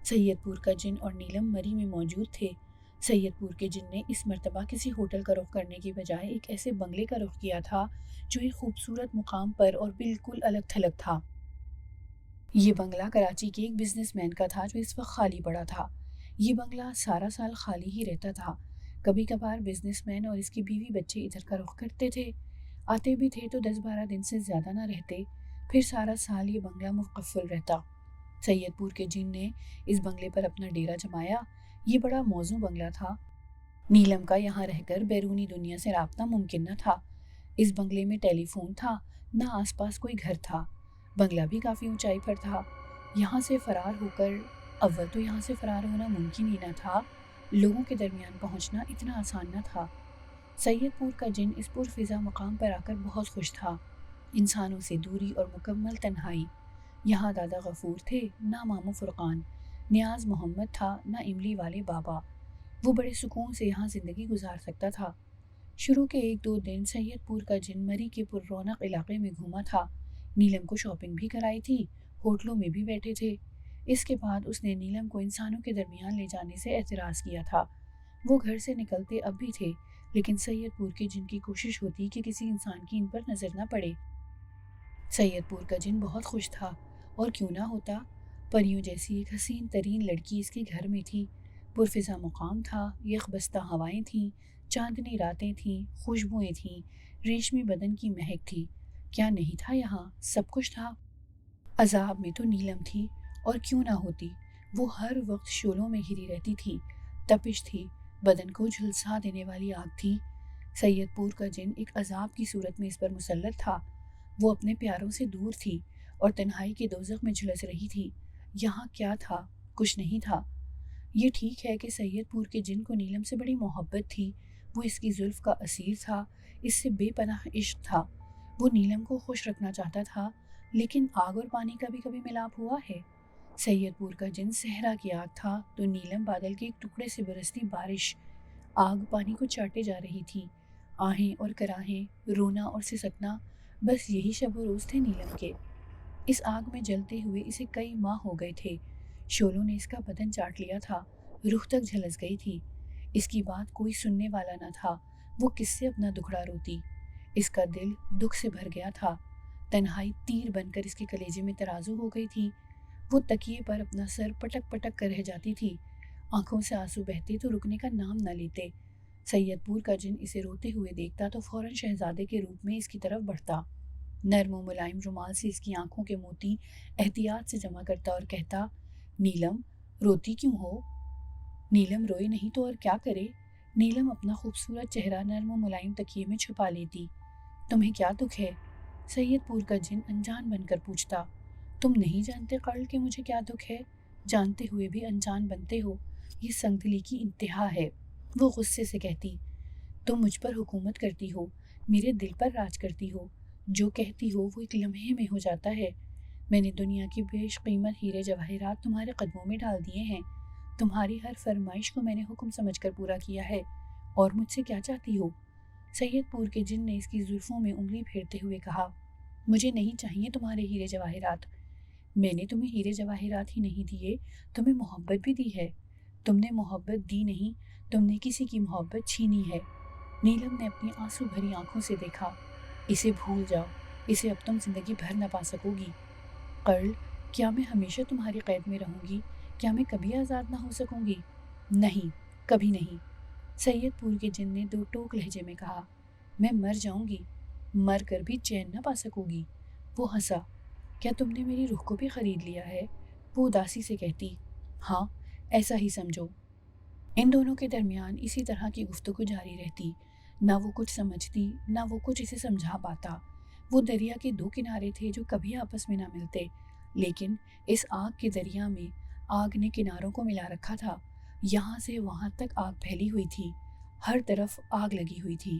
سید پور کا جن اور نیلم مری میں موجود تھے۔ سید پور کے جن نے اس مرتبہ کسی ہوٹل کا رخ کرنے کی بجائے ایک ایسے بنگلے کا رخ کیا تھا جو ایک خوبصورت مقام پر اور بالکل الگ تھلگ تھا۔ یہ بنگلہ کراچی کے ایک بزنس مین کا تھا جو اس وقت خالی پڑا تھا۔ یہ بنگلہ سارا سال خالی ہی رہتا تھا۔ کبھی کبھار بزنس مین اور اس کی بیوی بچے ادھر کا رخ کرتے تھے، آتے بھی تھے تو 10-12 دن سے زیادہ نہ رہتے، پھر سارا سال یہ بنگلہ مقفل رہتا۔ سید پور کے جن نے اس بنگلے پر اپنا ڈیرا جمایا۔ یہ بڑا موزوں بنگلہ تھا۔ نیلم کا یہاں رہ کر بیرونی دنیا سے رابطہ ممکن نہ تھا۔ اس بنگلے میں ٹیلی فون تھا، نہ آس پاس کوئی گھر تھا۔ بنگلہ بھی کافی اونچائی پر تھا۔ یہاں سے فرار ہو کر اول تو یہاں سے فرار ہونا ممکن ہی نہ تھا، لوگوں کے درمیان پہنچنا اتنا آسان نہ تھا۔ سید پور کا جن اس پرفضا مقام پر آ کر بہت خوش تھا۔ انسانوں سے دوری اور مکمل تنہائی۔ یہاں دادا غفور تھے، نہ ماموں فرقان، نیاز محمد تھا، نہ املی والے بابا۔ وہ بڑے سکون سے یہاں زندگی گزار سکتا تھا۔ شروع کے 1-2 دن سید پور کا جن مری کے پر رونق علاقے میں گھوما تھا۔ نیلم کو شاپنگ بھی کرائی تھی، ہوٹلوں میں بھی بیٹھے تھے۔ اس کے بعد اس نے نیلم کو انسانوں کے درمیان لے جانے سے اعتراض کیا تھا۔ وہ گھر سے نکلتے اب بھی تھے، لیکن سید پور کے جن کی کوشش ہوتی کہ کسی انسان کی ان پر نظر نہ پڑے۔ سید پور کا جن بہت خوش تھا، اور کیوں نہ ہوتا، پریوں جیسی ایک حسین ترین لڑکی اس کے گھر میں تھی۔ پرفضا مقام تھا، یخ بستہ ہوائیں تھیں، چاندنی راتیں تھیں، خوشبوئیں تھیں، ریشمی بدن کی مہک تھی۔ کیا نہیں تھا یہاں؟ سب کچھ تھا۔ عذاب میں تو نیلم تھی، اور کیوں نہ ہوتی، وہ ہر وقت شعلوں میں گھری رہتی تھی، تپش تھی، بدن کو جھلسا دینے والی آگ تھی۔ سید پور کا جن ایک عذاب کی صورت میں اس پر مسلط تھا۔ وہ اپنے پیاروں سے دور تھی اور تنہائی کے دوزخ میں جھلس رہی تھی۔ یہاں کیا تھا؟ کچھ نہیں تھا۔ یہ ٹھیک ہے کہ سید پور کے جن کو نیلم سے بڑی محبت تھی، وہ اس کی زلف کا اسیر تھا، اس سے بے پناہ عشق تھا، وہ نیلم کو خوش رکھنا چاہتا تھا، لیکن آگ اور پانی کا بھی کبھی ملاپ ہوا ہے؟ سید پور کا جن صحرا کی آگ تھا تو نیلم بادل کے ایک ٹکڑے سے برستی بارش۔ آگ پانی کو چاٹے جا رہی تھی، آہیں اور کراہیں، رونا اور سسکنا، بس یہی شب و روز تھے نیلم کے۔ اس آگ میں جلتے ہوئے اسے کئی ماہ ہو گئے تھے۔ شعلوں نے اس کا بدن چاٹ لیا تھا، روح تک جھلس گئی تھی۔ اس کی بات کوئی سننے والا نہ تھا، وہ کس سے اپنا دکھڑا روتی؟ اس کا دل دکھ سے بھر گیا تھا، تنہائی تیر بن کر اس کے کلیجے میں ترازو ہو گئی تھی۔ وہ تکیے پر اپنا سر پٹک پٹک کر رہ جاتی تھی، آنکھوں سے آنسو بہتے تو رکنے کا نام نہ لیتے۔ سید پور کا جن اسے روتے ہوئے دیکھتا تو فوراً شہزادے کے روپ میں اس کی طرف بڑھتا، نرم و ملائم رومال سے اس کی آنکھوں کے موتی احتیاط سے جمع کرتا اور کہتا، نیلم روتی کیوں ہو؟ نیلم روئے نہیں تو اور کیا کرے؟ نیلم اپنا خوبصورت چہرہ نرم و ملائم تکیے میں چھپا لیتی۔ تمہیں کیا دکھ ہے؟ سید پور کا جن انجان بن کر پوچھتا۔ تم نہیں جانتے قرل کہ مجھے کیا دکھ ہے؟ جانتے ہوئے بھی انجان بنتے ہو، یہ سنگدلی کی انتہا ہے۔ وہ غصے سے کہتی، تم مجھ پر حکومت کرتی ہو، میرے دل پر راج کرتی ہو، جو کہتی ہو وہ ایک لمحے میں ہو جاتا ہے۔ میں نے دنیا کی بیش قیمت ہیرے جواہرات تمہارے قدموں میں ڈال دیے ہیں، تمہاری ہر فرمائش کو میں نے حکم سمجھ کر پورا کیا ہے، اور مجھ سے کیا چاہتی ہو؟ سید پور کے جن نے اس کی زلفوں میں انگلی پھیرتے ہوئے کہا، مجھے نہیں چاہیے تمہارے ہیرے جواہرات۔ میں نے تمہیں ہیرے جواہرات ہی نہیں دیے، تمہیں محبت بھی دی ہے۔ تم نے محبت دی نہیں، تم نے کسی کی محبت چھینی ہے۔ نیلم نے اپنی آنسو بھری آنکھوں سے دیکھا، اسے بھول جاؤ، اسے اب تم زندگی بھر نہ پا سکو گی۔ قرل، کیا میں ہمیشہ تمہاری قید میں رہوں گی؟ کیا میں کبھی آزاد نہ ہو سکوں گی؟ نہیں، کبھی نہیں۔ سید پور کے جن نے دو ٹوک لہجے میں کہا، میں مر جاؤں گی، مر کر بھی چین نہ پا سکوں گی۔ وہ ہنسا، کیا تم نے میری روح کو بھی خرید لیا ہے؟ وہ اداسی سے کہتی، ہاں، ایسا ہی سمجھو۔ ان دونوں کے درمیان اسی طرح کی گفتگو جاری رہتی، نہ وہ کچھ سمجھتی، نہ وہ کچھ اسے سمجھا پاتا۔ وہ دریا کے دو کنارے تھے جو کبھی آپس میں نہ ملتے، لیکن اس آگ کے دریا میں آگ نے کناروں کو ملا رکھا تھا۔ یہاں سے وہاں تک آگ پھیلی ہوئی تھی، ہر طرف آگ لگی ہوئی تھی۔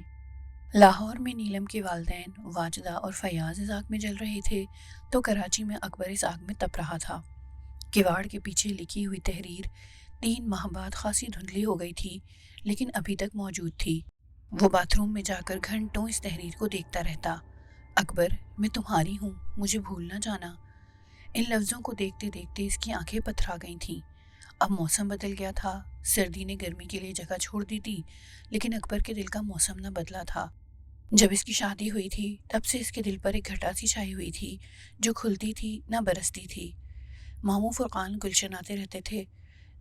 لاہور میں نیلم کے والدین واجدہ اور فیاض اس آگ میں جل رہے تھے تو کراچی میں اکبر اس آگ میں تپ رہا تھا۔ کواڑ کے پیچھے لکھی ہوئی تحریر 3 ماہ بعد خاصی دھندلی ہو گئی تھی، لیکن ابھی تک موجود تھی۔ وہ باتھ روم میں جا کر گھنٹوں اس تحریر کو دیکھتا رہتا۔ اکبر، میں تمہاری ہوں، مجھے بھول نہ جانا۔ ان لفظوں کو دیکھتے دیکھتے اس کی آنکھیں پتھرا گئی تھیں۔ اب موسم بدل گیا تھا، سردی نے گرمی کے لیے جگہ چھوڑ دی تھی، لیکن اکبر کے دل کا موسم نہ بدلا تھا۔ جب اس کی شادی ہوئی تھی تب سے اس کے دل پر ایک گھٹا سی چھائی ہوئی تھی جو کھلتی تھی نہ برستی تھی۔ ماموں فرقان گلشن آتے رہتے تھے،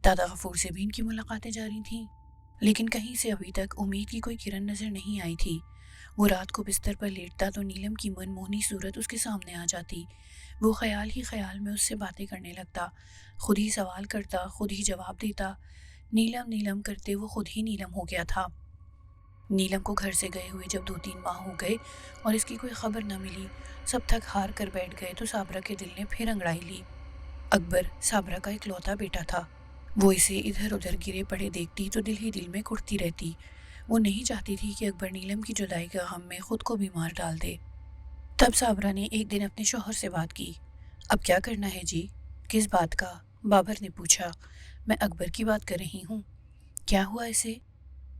دادا غفور سے بھی ان کی ملاقاتیں جاری تھیں، لیکن کہیں سے ابھی تک امید کی کوئی کرن نظر نہیں آئی تھی۔ وہ رات کو بستر پر لیٹتا تو نیلم کی من موہنی صورت اس کے سامنے آ جاتی۔ وہ خیال ہی خیال میں اس سے باتیں کرنے لگتا، خود ہی سوال کرتا، خود ہی جواب دیتا۔ نیلم نیلم کرتے وہ خود ہی نیلم ہو گیا تھا۔ نیلم کو گھر سے گئے ہوئے جب 2-3 ماہ ہو گئے اور اس کی کوئی خبر نہ ملی، سب تھک ہار کر بیٹھ گئے تو صابرہ کے دل نے پھر انگڑائی لی۔ اکبر صابرہ کا اکلوتا بیٹا تھا، وہ اسے ادھر ادھر گرے پڑے دیکھتی تو دل ہی دل میں کٹتی رہتی۔ وہ نہیں چاہتی تھی کہ اکبر نیلم کی جدائی کا غم میں خود کو بھی مار ڈال دے۔ تب صابرہ نے ایک دن اپنے شوہر سے بات کی۔ اب کیا کرنا ہے جی؟ کس بات کا؟ بابر نے پوچھا۔ میں اکبر کی بات کر رہی ہوں۔ کیا ہوا اسے؟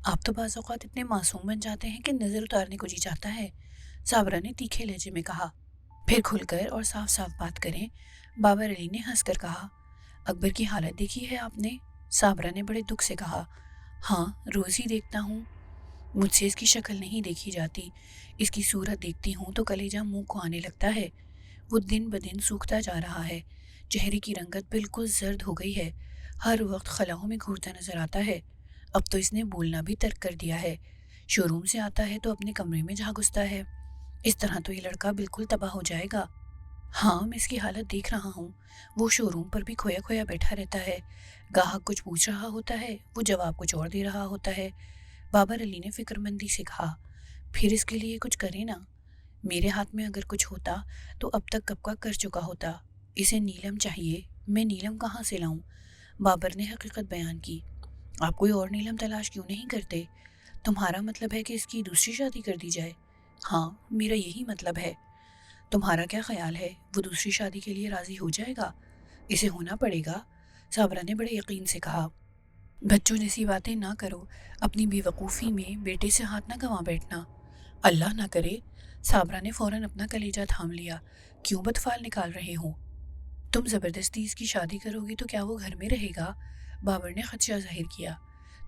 آپ تو بعض اوقات اتنے معصوم بن جاتے ہیں کہ نظر اتارنے کو جی چاہتا ہے، صابرہ نے تیکھے لہجے میں کہا۔ پھر کھل کر اور صاف صاف بات کریں، بابر علی نے ہنس کر کہا۔ اکبر کی حالت دیکھی ہے آپ نے؟ صابرہ نے بڑے دکھ سے کہا۔ ہاں، روز ہی دیکھتا ہوں۔ مجھ سے اس کی شکل نہیں دیکھی جاتی، اس کی صورت دیکھتی ہوں تو کلیجہ منہ کو آنے لگتا ہے۔ وہ دن بدن سوکھتا جا رہا ہے، چہرے کی رنگت بالکل زرد ہو گئی ہے، ہر وقت خلاؤں میں گھورتا نظر آتا ہے۔ اب تو اس نے بولنا بھی ترک کر دیا ہے، شو روم سے آتا ہے تو اپنے کمرے میں جا گھستا ہے۔ اس طرح تو یہ لڑکا بالکل تباہ ہو جائے گا۔ ہاں، میں اس کی حالت دیکھ رہا ہوں، وہ شو روم پر بھی کھویا کھویا بیٹھا رہتا ہے، گاہک کچھ پوچھ رہا ہوتا ہے، وہ جواب کچھ اور دے رہا ہوتا ہے۔ بابر علی نے فکر مندی سے کہا۔ پھر اس کے لیے کچھ کرے نا، میرے ہاتھ میں اگر کچھ ہوتا تو اب تک کب کا کر چکا ہوتا۔ اسے نیلم چاہیے، میں نیلم کہاں سے لاؤں؟ بابر نے حقیقت بیان کی۔ آپ کوئی اور نیلم تلاش کیوں نہیں کرتے؟ تمہارا مطلب ہے کہ اس کی دوسری شادی کر دی جائے؟ ہاں، میرا یہی مطلب ہے۔ تمہارا کیا خیال ہے وہ دوسری شادی کے لیے راضی ہو جائے گا؟ اسے ہونا پڑے گا، صابرہ نے بڑے یقین سے کہا۔ بچوں جیسی باتیں نہ کرو، اپنی بے وقوفی میں بیٹے سے ہاتھ نہ گنوا بیٹھنا۔ اللہ نہ کرے، صابرہ نے فوراً اپنا کلیجہ تھام لیا۔ کیوں بدفعل نکال رہے ہو؟ تم زبردستی اس کی شادی کرو گی تو کیا وہ گھر میں رہے گا؟ بابر نے خدشہ ظاہر کیا۔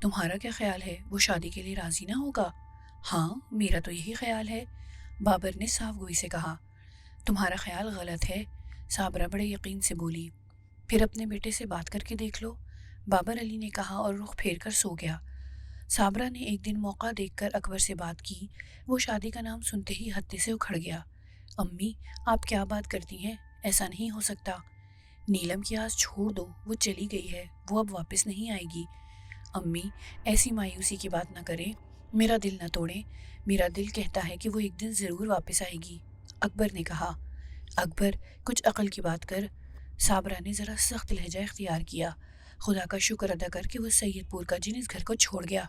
تمہارا کیا خیال ہے وہ شادی کے لیے راضی نہ ہوگا؟ ہاں، میرا تو یہی خیال ہے، بابر نے صاف گوئی سے کہا۔ تمہارا خیال غلط ہے، صابرہ بڑے یقین سے بولی۔ پھر اپنے بیٹے سے بات کر کے دیکھ لو، بابر علی نے کہا اور رخ پھیر کر سو گیا۔ صابرہ نے ایک دن موقع دیکھ کر اکبر سے بات کی۔ وہ شادی کا نام سنتے ہی ہتے سے اکھڑ گیا۔ امی، آپ کیا بات کرتی ہیں؟ ایسا نہیں ہو سکتا۔ نیلم کی آس چھوڑ دو، وہ چلی گئی ہے، وہ اب واپس نہیں آئے گی۔ امی، ایسی مایوسی کی بات نہ کریں، میرا دل نہ توڑیں، میرا دل کہتا ہے کہ وہ ایک دن ضرور واپس آئے گی، اکبر نے کہا۔ اکبر، کچھ عقل کی بات کر، صابرہ نے ذرا سخت لہجہ اختیار کیا۔ خدا کا شکر ادا کر کہ وہ سید پور کا جن اس گھر کو چھوڑ گیا۔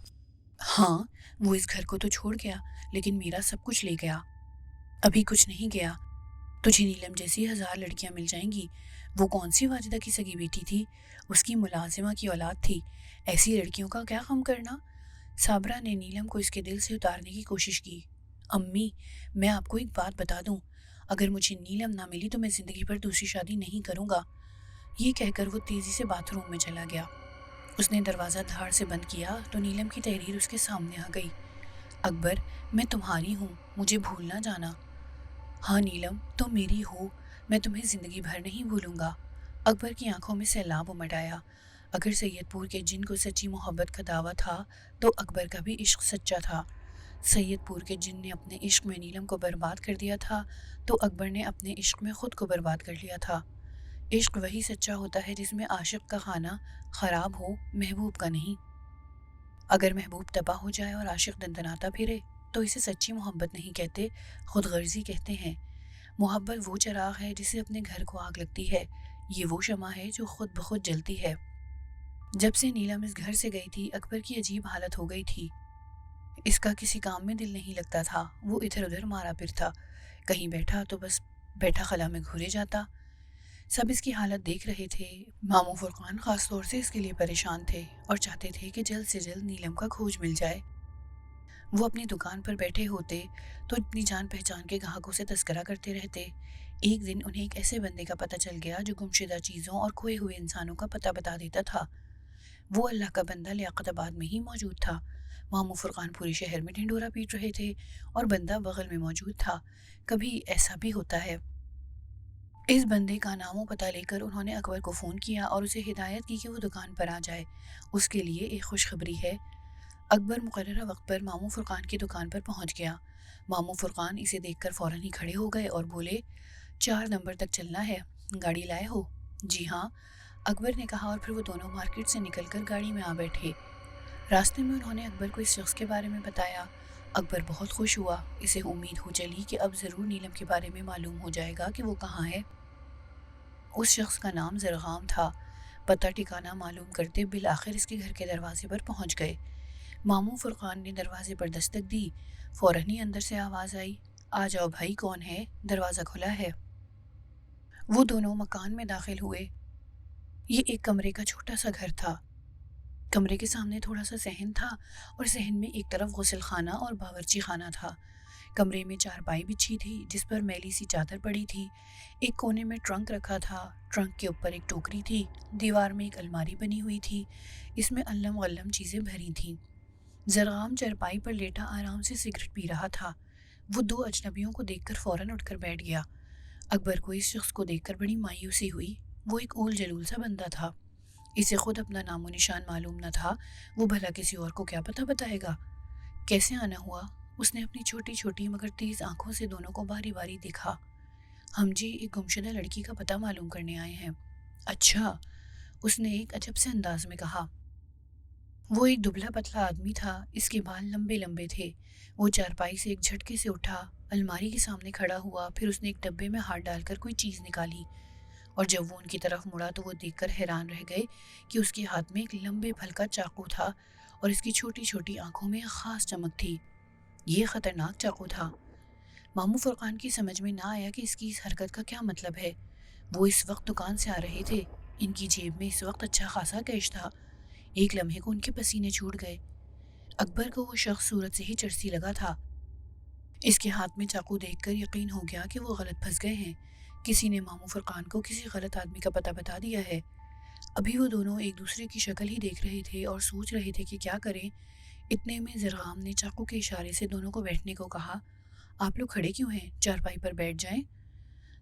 ہاں، وہ اس گھر کو تو چھوڑ گیا، لیکن میرا سب کچھ لے گیا۔ ابھی کچھ نہیں گیا، تجھے نیلم جیسی 1000 لڑکیاں مل جائیں گی۔ وہ کون سی واجدہ کی سگی بیٹی تھی؟ اس کی ملازمہ کی اولاد تھی، ایسی لڑکیوں کا کیا غم کرنا؟ صابرہ نے نیلم کو اس کے دل سے اتارنے کی کوشش کی۔ امی، میں آپ کو ایک بات بتا دوں، اگر مجھے نیلم نہ ملی تو میں زندگی پر دوسری شادی نہیں کروں گا۔ یہ کہہ کر وہ تیزی سے باتھ روم میں چلا گیا۔ اس نے دروازہ دھاڑ سے بند کیا تو نیلم کی تحریر اس کے سامنے آ گئی۔ اکبر، میں تمہاری ہوں، مجھے بھول نہ جانا۔ ہاں نیلم، تم میری ہو، میں تمہیں زندگی بھر نہیں بھولوں گا۔ اکبر کی آنکھوں میں سیلاب امٹ آیا۔ اگر سید پور کے جن کو سچی محبت کا دعویٰ تھا تو اکبر کا بھی عشق سچا تھا۔ سید پور کے جن نے اپنے عشق میں نیلم کو برباد کر دیا تھا تو اکبر نے اپنے عشق میں خود کو برباد کر لیا تھا۔ عشق وہی سچا ہوتا ہے جس میں عاشق کا خانہ خراب ہو، محبوب کا نہیں۔ اگر محبوب تباہ ہو جائے اور عاشق دندناتا پھرے تو اسے سچی محبت نہیں کہتے، خود غرضی کہتے ہیں۔ محبت وہ چراغ ہے جسے اپنے گھر کو آگ لگتی ہے، یہ وہ شمع ہے جو خود بخود جلتی ہے۔ جب سے نیلم اس گھر سے گئی تھی اکبر کی عجیب حالت ہو گئی تھی۔ اس کا کسی کام میں دل نہیں لگتا تھا، وہ ادھر ادھر مارا پھر تھا، کہیں بیٹھا تو بس بیٹھا خلا میں گھورے جاتا۔ سب اس کی حالت دیکھ رہے تھے، ماموں فرقان خاص طور سے اس کے لیے پریشان تھے اور چاہتے تھے کہ جلد سے جلد نیلم کا کھوج مل جائے۔ وہ اپنی دکان پر بیٹھے ہوتے تو اپنی جان پہچان کے گاہکوں سے تذکرہ کرتے رہتے۔ ایک دن انہیں ایک ایسے بندے کا پتہ چل گیا جو گمشدہ چیزوں اور کھوئے ہوئے انسانوں کا پتہ بتا دیتا تھا۔ وہ اللہ کا بندہ لیاقت آباد میں ہی موجود تھا۔ ماموں فرقان پورے شہر میں ڈھنڈورا پیٹ رہے تھے اور بندہ بغل میں موجود تھا۔ کبھی ایسا بھی ہوتا ہے۔ اس بندے کا نام و پتہ لے کر انہوں نے اکبر کو فون کیا اور اسے ہدایت کی کہ وہ دکان پر آ جائے۔ اس کے لیے ایک خوشخبری ہے۔ اکبر مقررہ وقت پر ماموں فرقان کی دکان پر پہنچ گیا۔ ماموں فرقان اسے دیکھ کر فوراً ہی کھڑے ہو گئے اور بولے، 4 نمبر تک چلنا ہے، گاڑی لائے ہو؟ جی ہاں، اکبر نے کہا، اور پھر وہ دونوں مارکیٹ سے نکل کر گاڑی میں آ بیٹھے۔ راستے میں انہوں نے اکبر کو اس شخص کے بارے میں بتایا۔ اکبر بہت خوش ہوا۔ اسے امید ہو چلی کہ اب ضرور نیلم کے بارے میں معلوم ہو جائے گا کہ وہ کہاں ہے۔ اس شخص کا نام زرغام تھا۔ پتہ ٹھکانہ معلوم کرتے بالآخر اس کے گھر کے دروازے پر پہنچ گئے۔ ماموں فرقان نے دروازے پر دستک دی۔ فوراً ہی اندر سے آواز آئی، آ جاؤ بھائی، کون ہے؟ دروازہ کھلا ہے۔ وہ دونوں مکان میں داخل ہوئے۔ یہ ایک کمرے کا چھوٹا سا گھر تھا۔ کمرے کے سامنے تھوڑا سا صحن تھا اور صحن میں ایک طرف غسل خانہ اور باورچی خانہ تھا۔ کمرے میں چارپائی بچھی تھی جس پر میلی سی چادر پڑی تھی۔ ایک کونے میں ٹرنک رکھا تھا۔ ٹرنک کے اوپر ایک ٹوکری تھی۔ دیوار میں ایک الماری بنی ہوئی تھی۔ اس میں علم غلم چیزیں بھری تھیں۔ زرغام چارپائی پر لیٹا آرام سے سگریٹ پی رہا تھا۔ وہ 2 اجنبیوں کو دیکھ کر فوراً اٹھ کر بیٹھ گیا۔ اکبر کو اس شخص کو دیکھ کر بڑی مایوسی ہوئی۔ وہ ایک اول جلول سا بندہ تھا۔ اسے خود اپنا نام و نشان معلوم نہ تھا، وہ بھلا کسی اور کو کیا پتہ بتائے گا؟ کیسے آنا ہوا؟ اس نے اپنی چھوٹی چھوٹی مگر تیز آنکھوں سے دونوں کو باری باری دیکھا۔ ہم جی ایک گمشدہ لڑکی کا پتہ معلوم کرنے آئے ہیں۔ اچھا، اس نے ایک عجب سے انداز میں کہا۔ وہ ایک دبلا پتلا آدمی تھا۔ اس کے بال لمبے لمبے تھے۔ وہ چارپائی سے ایک جھٹکے سے اٹھا، الماری کے سامنے کھڑا ہوا، پھر اس نے ایک ڈبے میں ہاتھ ڈال کر کوئی چیز نکالی، اور جب وہ ان کی طرف مڑا تو وہ دیکھ کر حیران رہ گئے کہ اس کے ہاتھ میں ایک لمبے پھل کا چاقو تھا اور اس کی چھوٹی چھوٹی آنکھوں میں ایک خاص چمک تھی۔ یہ خطرناک چاقو تھا۔ ماموں فرقان کی سمجھ میں نہ آیا کہ اس کی اس حرکت کا کیا مطلب ہے۔ وہ اس وقت دکان سے آ رہے تھے۔ ان کی جیب میں اس وقت اچھا خاصا کیش تھا۔ ایک لمحے کو ان کے پسینے چھوٹ گئے۔ اکبر کو وہ شخص صورت سے ہی چرسی لگا تھا۔ اس کے ہاتھ میں چاقو دیکھ کر یقین ہو گیا کہ وہ غلط پھنس گئے ہیں۔ کسی نے ماموں فرقان کو کسی غلط آدمی کا پتہ بتا دیا ہے۔ ابھی وہ دونوں ایک دوسرے کی شکل ہی دیکھ رہے تھے اور سوچ رہے تھے کہ کیا کریں۔ اتنے میں زرغام نے چاقو کے اشارے سے دونوں کو بیٹھنے کو کہا۔ آپ لوگ کھڑے کیوں ہیں؟ چارپائی پر بیٹھ جائیں۔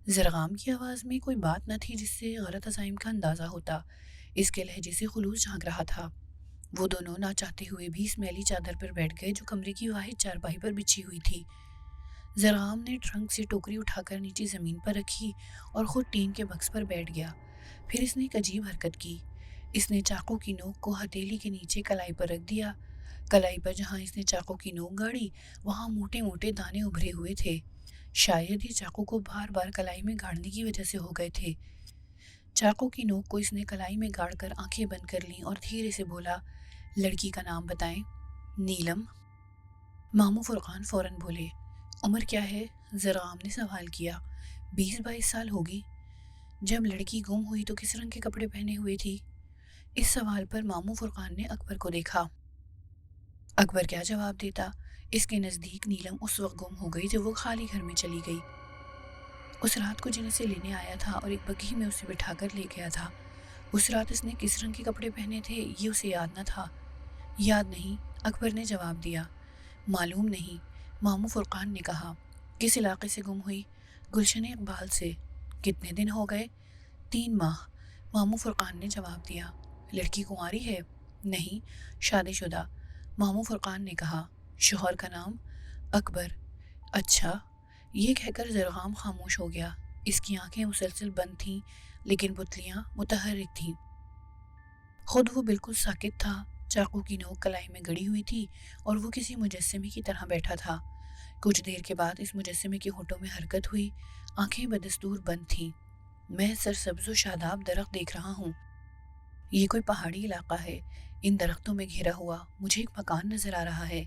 زرغام کی آواز میں کوئی بات نہ تھی جس سے غلط عزائم کا اندازہ ہوتا۔ اس کے لہجے سے خلوص جھانک رہا تھا۔ وہ دونوں نہ چاہتے ہوئے بھی اس میلی چادر پر بیٹھ گئے جو کمرے کی واحد چارپائی پر بچھی ہوئی تھی۔ زرغام نے ٹرنک سے ٹوکری اٹھا کر نیچے زمین پر رکھی اور خود ٹین کے بکس پر بیٹھ گیا۔ پھر اس نے ایک عجیب حرکت کی۔ اس نے چاقو کی نوک کو ہتھیلی کے نیچے کلائی پر رکھ دیا۔ کلائی پر جہاں اس نے چاقو کی نوک گاڑی وہاں موٹے موٹے دانے ابھرے ہوئے تھے۔ شاید یہ چاقو کو بار بار کلائی میں گاڑنے کی وجہ سے ہو گئے تھے۔ چاقو کی نوک کو اس نے کلائی میں گاڑ کر آنکھیں بند کر لیں اور دھیرے سے بولا، لڑکی کا نام بتائیں۔ نیلم۔ ماموں فرقان فوراً بولے، عمر کیا ہے؟ زرغام نے سوال کیا۔ 20-22 سال ہوگی۔ جب لڑکی گم ہوئی تو کس رنگ کے کپڑے پہنے ہوئے تھی؟ اس سوال پر ماموں فرقان نے اکبر کو دیکھا۔ اکبر کیا جواب دیتا؟ اس کے نزدیک نیلم اس وقت گم ہو گئی جب وہ خالی گھر میں چلی گئی۔ اس رات کو جن اسے لینے آیا تھا اور ایک بگھی میں اسے بٹھا کر لے گیا تھا، اس رات اس نے کس رنگ کے کپڑے پہنے تھے یہ اسے یاد نہ تھا۔ یاد نہیں، اکبر نے جواب دیا۔ معلوم نہیں، ماموں فرقان نے کہا۔ کس علاقے سے گم ہوئی؟ گلشن اقبال سے۔ کتنے دن ہو گئے؟ 3 ماہ، ماموں فرقان نے جواب دیا۔ لڑکی کنواری ہے؟ نہیں، شادی شدہ، ماموں فرقان نے کہا۔ شوہر کا نام؟ اکبر۔ اچھا، یہ کہہ کر زرغام خاموش ہو گیا۔ اس کی آنکھیں مسلسل بند تھیں لیکن پتلیاں متحرک تھیں۔ خود وہ بالکل ساکت تھا۔ چاقو کی نوک کلائی میں گڑی ہوئی تھی اور وہ کسی مجسمے کی طرح بیٹھا تھا۔ کچھ دیر کے بعد اس مجسمے کے ہونٹوں میں حرکت ہوئی، آنکھیں بدستور بند تھیں۔ میں سرسبز و شاداب درخت دیکھ رہا ہوں۔ یہ کوئی پہاڑی علاقہ ہے، ان درختوں میں گھرا ہوا مجھے ایک مکان نظر آ رہا ہے۔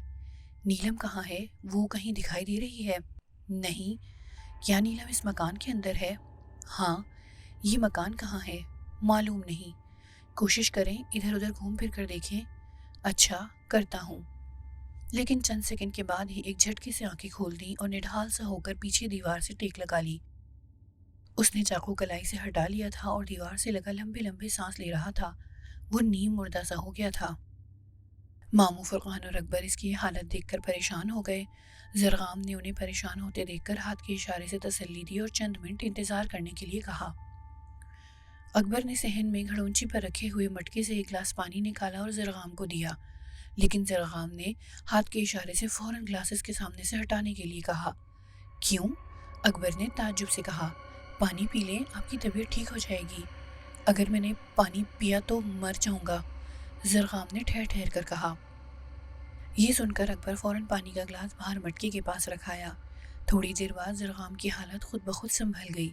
نیلم کہاں ہے؟ وہ کہیں دکھائی دے رہی ہے؟ نہیں۔ کیا نیلم اس مکان کے اندر ہے؟ ہاں۔ یہ مکان کہاں ہے؟ معلوم نہیں۔ کوشش کریں ادھر ادھر گھوم پھر کر دیکھیں۔ اچھا، کرتا ہوں۔ لیکن چند سیکنڈ کے بعد ہی ایک جھٹکے سے آنکھیں کھول دیں اور نڈھال سا ہو کر پیچھے دیوار سے ٹیک لگا لی۔ اس نے چاقو کلائی سے ہٹا لیا تھا اور دیوار سے لگا لمبے لمبے سانس لے رہا تھا۔ وہ نیم مردہ سا ہو گیا تھا۔ ماموں فرقان اور اکبر اس کی حالت دیکھ کر پریشان ہو گئے۔ زرغام نے انہیں پریشان ہوتے دیکھ کر ہاتھ کے اشارے سے تسلی دی اور چند منٹ انتظار کرنے کے لیے کہا۔ اکبر نے صحن میں گھڑونچی پر رکھے ہوئے مٹکے سے ایک گلاس پانی نکالا اور زرغام کو دیا، لیکن زرغام نے ہاتھ کے اشارے سے فوراً گلاس اس کے سامنے سے ہٹانے کے لیے کہا۔ کیوں؟ اکبر نے تعجب سے کہا۔ پانی پی لیں، آپ کی طبیعت ٹھیک ہو جائے گی۔ اگر میں نے پانی پیا تو مر جاؤں گا، زرغام نے ٹھہر ٹھہر کر کہا۔ یہ سن کر اکبر فوراً پانی کا گلاس باہر مٹکے کے پاس رکھایا۔ تھوڑی دیر بعد زرغام کی حالت خود بخود سنبھل گئی۔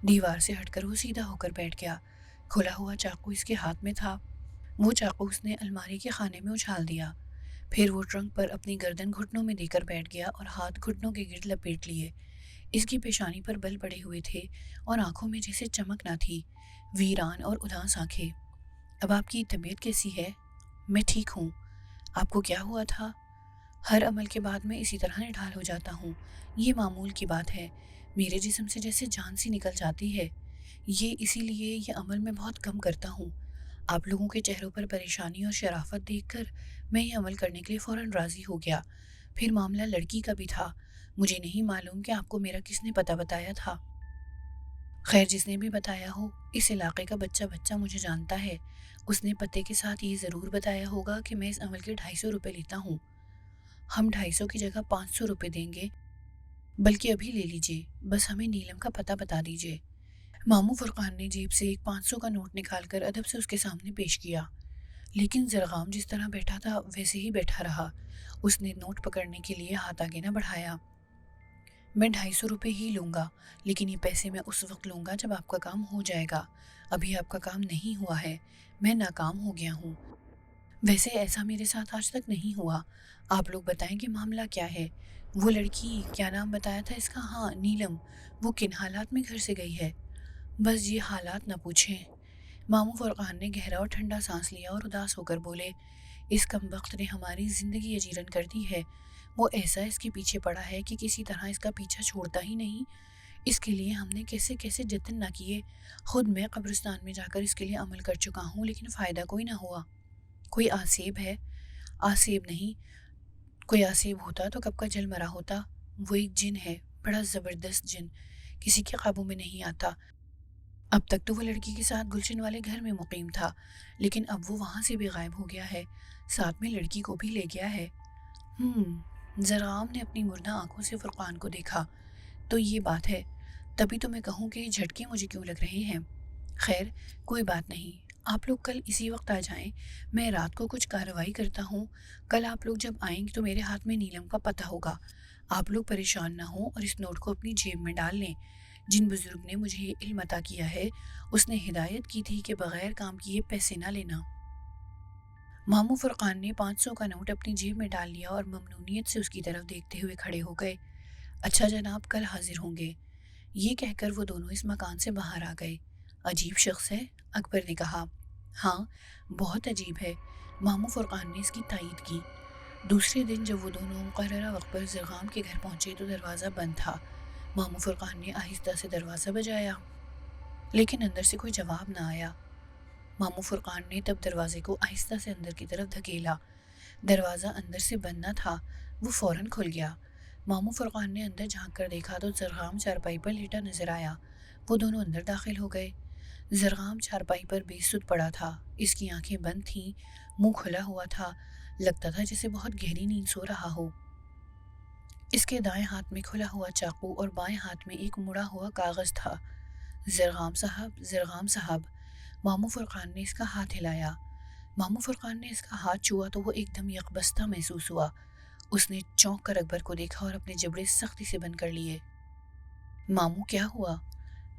دیوار سے ہٹ کر وہ سیدھا ہو کر بیٹھ گیا۔ کھلا ہوا چاقو اس کے ہاتھ میں تھا۔ وہ چاقو اس نے الماری کے خانے میں اچھال دیا۔ پھر وہ ٹرنک پر اپنی گردن گھٹنوں میں دے کر بیٹھ گیا اور ہاتھ گھٹنوں کے گرد لپیٹ لیے۔ اس کی پیشانی پر بل پڑے ہوئے تھے اور آنکھوں میں جیسے چمک نہ تھی، ویران اور اداس آنکھیں۔ اب آپ کی طبیعت کیسی ہے؟ میں ٹھیک ہوں۔ آپ کو کیا ہوا تھا؟ ہر عمل کے بعد میں اسی طرح نڈھال ہو جاتا ہوں، یہ معمول کی بات ہے۔ میرے جسم سے جیسے جان سی نکل جاتی ہے، یہ اسی لیے یہ عمل میں بہت کم کرتا ہوں۔ آپ لوگوں کے چہروں پر پریشانی اور شرافت دیکھ کر میں یہ عمل کرنے کے لیے فوراً راضی ہو گیا۔ پھر معاملہ لڑکی کا بھی تھا، مجھے نہیں معلوم کہ آپ کو میرا کس نے پتہ بتایا تھا۔ خیر جس نے بھی بتایا ہو، اس علاقے کا بچہ مجھے جانتا ہے۔ اس نے پتے کے ساتھ یہ ضرور بتایا ہوگا کہ میں اس عمل کے 250 روپے لیتا ہوں۔ ہم 250 کی جگہ 500 روپے دیں گے، بلکہ ابھی لے لیجئے، بس ہمیں نیلم کا پتہ بتا دیجئے۔ ماموں فرقان نے جیب سے ایک 500 کا نوٹ نکال کر ادب سے اس کے سامنے پیش کیا، لیکن زرغام جس طرح بیٹھا تھا ویسے ہی بیٹھا رہا۔ اس نے نوٹ پکڑنے کے لیے ہاتھ آگے نہ بڑھایا۔ میں 250 روپے ہی لوں گا، لیکن یہ پیسے میں اس وقت لوں گا جب آپ کا کام ہو جائے گا۔ ابھی آپ کا کام نہیں ہوا ہے، میں ناکام ہو گیا ہوں۔ ویسے ایسا میرے ساتھ آج تک نہیں ہوا۔ آپ لوگ بتائیں کہ معاملہ کیا ہے؟ وہ لڑکی کیا نام بتایا تھا اس کا؟ ہاں نیلم، وہ کن حالات میں گھر سے گئی ہے؟ بس یہ حالات نہ پوچھیں۔ ماموں فرقان نے گہرا اور ٹھنڈا سانس لیا اور اداس ہو کر بولے، اس کم وقت نے ہماری زندگی اجیرن کر دی ہے۔ وہ ایسا اس کے پیچھے پڑا ہے کہ کسی طرح اس کا پیچھا چھوڑتا ہی نہیں۔ اس کے لیے ہم نے کیسے کیسے جتن نہ کیے۔ خود میں قبرستان میں جا کر اس کے لیے عمل کر چکا ہوں، لیکن فائدہ کوئی نہ ہوا۔ کوئی آسیب ہے؟ آسیب نہیں، کوئی آسیب ہوتا تو کب کا جل مرا ہوتا۔ وہ ایک جن ہے، بڑا زبردست جن، کسی کے قابو میں نہیں آتا۔ اب تک تو وہ لڑکی کے ساتھ گلشن والے گھر میں مقیم تھا، لیکن اب وہ وہاں سے بھی غائب ہو گیا ہے، ساتھ میں لڑکی کو بھی لے گیا ہے۔ زرغام نے اپنی مردہ آنکھوں سے فرقان کو دیکھا۔ تو یہ بات ہے، تبھی تو میں کہوں کہ یہ جھٹکے مجھے کیوں لگ رہے ہیں۔ خیر کوئی بات نہیں، آپ لوگ کل اسی وقت آ جائیں، میں رات کو کچھ کارروائی کرتا ہوں۔ کل آپ لوگ جب آئیں گے تو میرے ہاتھ میں نیلم کا پتہ ہوگا۔ آپ لوگ پریشان نہ ہوں اور اس نوٹ کو اپنی جیب میں ڈال لیں۔ جن بزرگ نے مجھے یہ علم عطا کیا ہے، اس نے ہدایت کی تھی کہ بغیر کام کیے پیسے نہ لینا۔ ماموں فرقان نے 500 کا نوٹ اپنی جیب میں ڈال لیا اور ممنونیت سے اس کی طرف دیکھتے ہوئے کھڑے ہو گئے۔ اچھا جناب، کل حاضر ہوں گے، یہ کہہ کر وہ دونوں اس مکان سے باہر آ گئے۔ عجیب شخص ہے، اکبر نے کہا۔ ہاں بہت عجیب ہے، ماموں فرقان نے اس کی تائید کی۔ دوسرے دن جب وہ دونوں مقررہ وقت پر زرغام کے گھر پہنچے تو دروازہ بند تھا۔ ماموں فرقان نے آہستہ سے دروازہ بجایا، لیکن اندر سے کوئی جواب نہ آیا۔ ماموں فرقان نے تب دروازے کو آہستہ سے اندر کی طرف دھکیلا۔ دروازہ اندر سے بند نہ تھا، وہ فوراً کھل گیا۔ ماموں فرقان نے اندر جھانک کر دیکھا تو زرغام چارپائی پر لیٹا نظر آیا۔ وہ دونوں اندر داخل ہو گئے۔ زرغام چارپائی پر بے سدھ پڑا تھا، اس کی آنکھیں بند تھیں، منہ کھلا ہوا تھا، لگتا تھا جیسے بہت گہری نیند سو رہا ہو۔ اس کے دائیں ہاتھ میں کھلا ہوا چاقو اور بائیں ہاتھ میں ایک مڑا ہوا کاغذ تھا۔ زرغام صاحب، زرغام صاحب، ماموں فرقان نے اس کا ہاتھ ہلایا۔ ماموں فرقان نے اس کا ہاتھ چھوا تو وہ ایک دم یکبستہ محسوس ہوا۔ اس نے چونک کر اکبر کو دیکھا اور اپنے جبڑے سختی سے بند کر لیے۔ ماموں کیا ہوا؟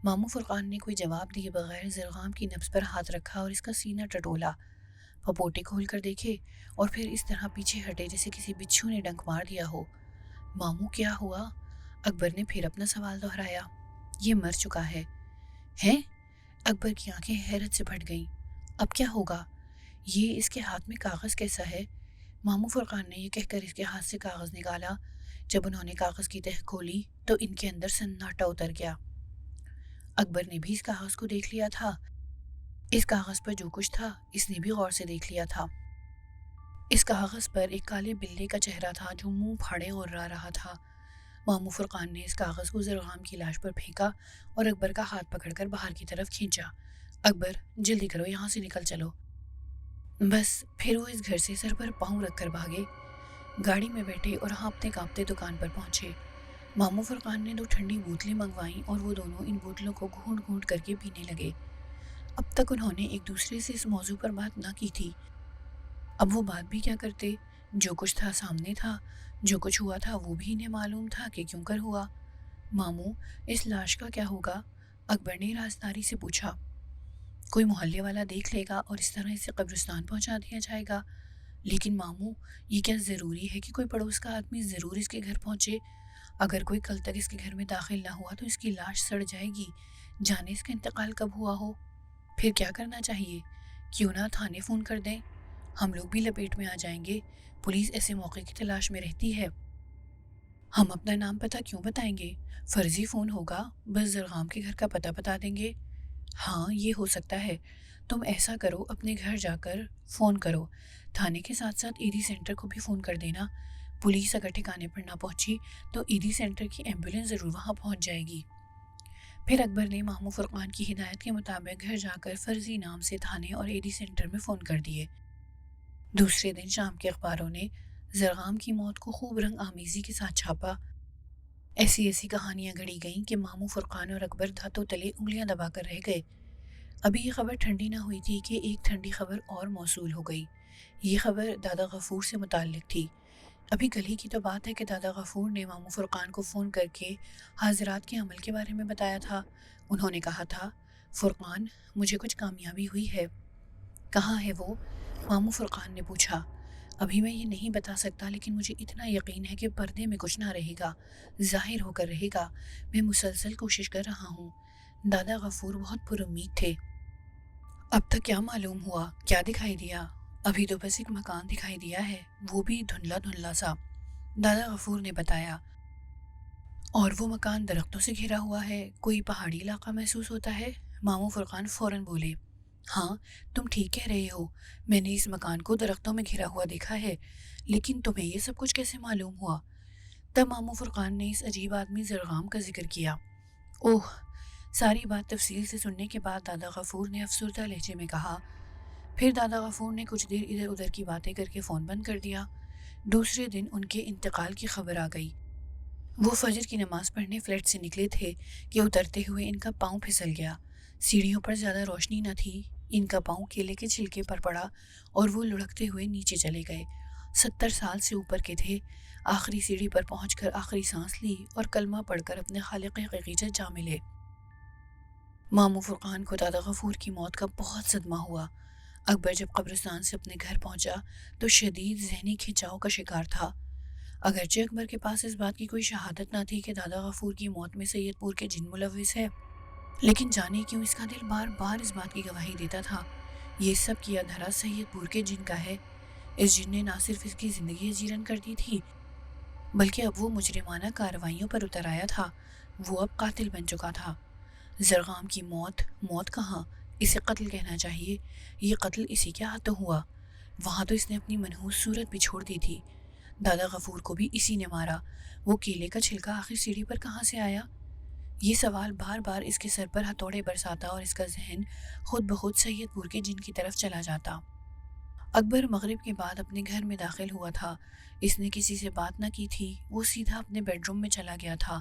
ماموں فرقان نے کوئی جواب دیے بغیر زرغام کی نبض پر ہاتھ رکھا اور اس کا سینہ ٹٹولا۔ پپوٹے کھول کر دیکھے اور پھر اس طرح پیچھے ہٹے جیسے کسی بچھو نے ڈنک مار دیا ہو۔ ماموں کیا ہوا؟ اکبر نے پھر اپنا سوال دہرایا۔ یہ مر چکا ہے۔ ہیں؟ اکبر کی آنکھیں حیرت سے پھٹ گئیں۔ اب کیا ہوگا؟ یہ اس کے ہاتھ میں کاغذ کیسا ہے؟ ماموں فرقان نے یہ کہہ کر اس کے ہاتھ سے کاغذ نکالا۔ جب انہوں نے کاغذ کی تہ کھولی تو ان کے اندر سناٹا اتر گیا۔ اکبر نے بھی اس کاغذ کو دیکھ لیا تھا، اس کاغذ پر جو کچھ تھا اس نے بھی غور سے دیکھ لیا تھا۔ اس کاغذ پر ایک کالے بلے کا چہرہ تھا جو منہ پھاڑے غرا رہا تھا۔ ماموں فرقان نے اس کاغذ کو زرغام کی لاش پر پھینکا اور اکبر کا ہاتھ پکڑ کر باہر کی طرف کھینچا۔ اکبر جلدی کرو، یہاں سے نکل چلو۔ بس پھر وہ اس گھر سے سر پر پاؤں رکھ کر بھاگے۔ گاڑی میں بیٹھے اور ہانپتے کانپتے دکان پر پہنچے۔ ماموں فرقان نے 2 ٹھنڈی بوتلیں منگوائیں اور وہ دونوں ان بوتلوں کو گھونٹ گھونٹ کر کے پینے لگے۔ اب تک انہوں نے ایک دوسرے سے اس موضوع پر بات نہ کی تھی، اب وہ بات بھی کیا کرتے؟ جو کچھ تھا سامنے تھا، جو کچھ ہوا تھا وہ بھی انہیں معلوم تھا کہ کیوں کر ہوا۔ ماموں، اس لاش کا کیا ہوگا؟ اکبر نے رازداری سے پوچھا۔ کوئی محلے والا دیکھ لے گا اور اس طرح اسے قبرستان پہنچا دیا جائے گا۔ لیکن ماموں، یہ کیا ضروری ہے کہ کوئی پڑوس کا آدمی ضرور اس کے گھر پہنچے؟ اگر کوئی کل تک اس کے گھر میں داخل نہ ہوا تو اس کی لاش سڑ جائے گی، جانے اس کا انتقال کب ہوا ہو۔ پھر کیا کرنا چاہیے؟ کیوں نہ تھانے فون کر دیں؟ ہم لوگ بھی لپیٹ میں آ جائیں گے، پولیس ایسے موقع کی تلاش میں رہتی ہے۔ ہم اپنا نام پتہ کیوں بتائیں گے؟ فرضی فون ہوگا، بس زرغام کے گھر کا پتہ بتا دیں گے۔ ہاں یہ ہو سکتا ہے، تم ایسا کرو، اپنے گھر جا کر فون کرو، تھانے کے ساتھ ساتھ ایڈی سینٹر کو بھی فون کر دینا۔ پولیس اگر ٹھکانے پر نہ پہنچی تو ایڈی سینٹر کی ایمبولینس ضرور وہاں پہنچ جائے گی۔ پھر اکبر نے ماموں فرقان کی ہدایت کے مطابق گھر جا کر فرضی نام سے تھانے اور ایڈی سینٹر میں فون کر دیے۔ دوسرے دن شام کے اخباروں نے زرغام کی موت کو خوب رنگ آمیزی کے ساتھ چھاپا۔ ایسی ایسی کہانیاں گھڑی گئیں کہ ماموں فرقان اور اکبر دھاتوں تلے انگلیاں دبا کر رہ گئے۔ ابھی یہ خبر ٹھنڈی نہ ہوئی تھی کہ ایک ٹھنڈی خبر اور موصول ہو گئی۔ یہ خبر دادا غفور سے متعلق تھی۔ ابھی کل ہی کی تو بات ہے کہ دادا غفور نے ماموں فرقان کو فون کر کے حاضرات کے عمل کے بارے میں بتایا تھا۔ انہوں نے کہا تھا، فرقان، مجھے کچھ کامیابی ہوئی ہے۔ کہاں ہے وہ؟ ماموں فرقان نے پوچھا۔ ابھی میں یہ نہیں بتا سکتا، لیکن مجھے اتنا یقین ہے کہ پردے میں کچھ نہ رہے گا، ظاہر ہو کر رہے گا۔ میں مسلسل کوشش کر رہا ہوں۔ دادا غفور بہت پر امید تھے۔ اب تک کیا معلوم ہوا؟ کیا دکھائی دیا؟ ابھی تو بس ایک مکان دکھائی دیا ہے، وہ بھی دھندلا دھندلا سا، دادا غفور نے بتایا۔ اور وہ مکان درختوں سے گھرا ہوا ہے، کوئی پہاڑی علاقہ محسوس ہوتا ہے؟ ماموں فرقان فوراً بولے، ہاں تم ٹھیک کہہ رہے ہو، میں نے اس مکان کو درختوں میں گھرا ہوا دیکھا ہے، لیکن تمہیں یہ سب کچھ کیسے معلوم ہوا؟ تب ماموں فرقان نے اس عجیب آدمی زرغام کا ذکر کیا۔ اوہ! ساری بات تفصیل سے سننے کے بعد دادا غفور نے افسردہ لہجے میں کہا۔ پھر دادا غفور نے کچھ دیر ادھر ادھر کی باتیں کر کے فون بند کر دیا۔ دوسرے دن ان کے انتقال کی خبر آ گئی۔ وہ فجر کی نماز پڑھنے فلیٹ سے نکلے تھے کہ اترتے ہوئے ان کا پاؤں پھسل گیا۔ سیڑھیوں پر زیادہ روشنی نہ تھی، ان کا پاؤں کیلے کے چھلکے پر پڑا اور وہ لڑکتے ہوئے نیچے چلے گئے۔ 70 سال سے اوپر کے تھے۔ آخری سیڑھی پر پہنچ کر آخری سانس لی اور کلمہ پڑھ کر اپنے خالق حقیقت جا ملے۔ ماموں فرقان کو دادا غفور کی موت کا بہت صدمہ ہوا۔ اکبر جب قبرستان سے اپنے گھر پہنچا تو شدید ذہنی کھنچاؤ کا شکار تھا۔ اگرچہ اکبر کے پاس اس بات کی کوئی شہادت نہ تھی کہ دادا غفور کی موت میں سید پور کے جن ملوث ہے، لیکن جانے کیوں اس کا دل بار بار اس بات کی گواہی دیتا تھا، یہ سب کیا دھرا سید پور کے جن کا ہے۔ اس جن نے نہ صرف اس کی زندگی حزیرن کر دی تھی، بلکہ اب وہ مجرمانہ کارروائیوں پر اتر آیا تھا۔ وہ اب قاتل بن چکا تھا۔ زرغام کی موت کہاں، اسے قتل کہنا چاہیے۔ یہ قتل اسی کے ہاتھوں ہوا۔ وہاں تو اس نے اپنی منحوس صورت بھی چھوڑ دی تھی۔ دادا غفور کو بھی اسی نے مارا۔ وہ کیلے کا چھلکا آخر سیڑھی پر کہاں سے آیا؟ یہ سوال بار بار اس کے سر پر ہتھوڑے برساتا اور اس کا ذہن خود بخود سید پور کے جن کی طرف چلا جاتا۔ اکبر مغرب کے بعد اپنے گھر میں داخل ہوا تھا۔ اس نے کسی سے بات نہ کی تھی۔ وہ سیدھا اپنے بیڈ روم میں چلا گیا تھا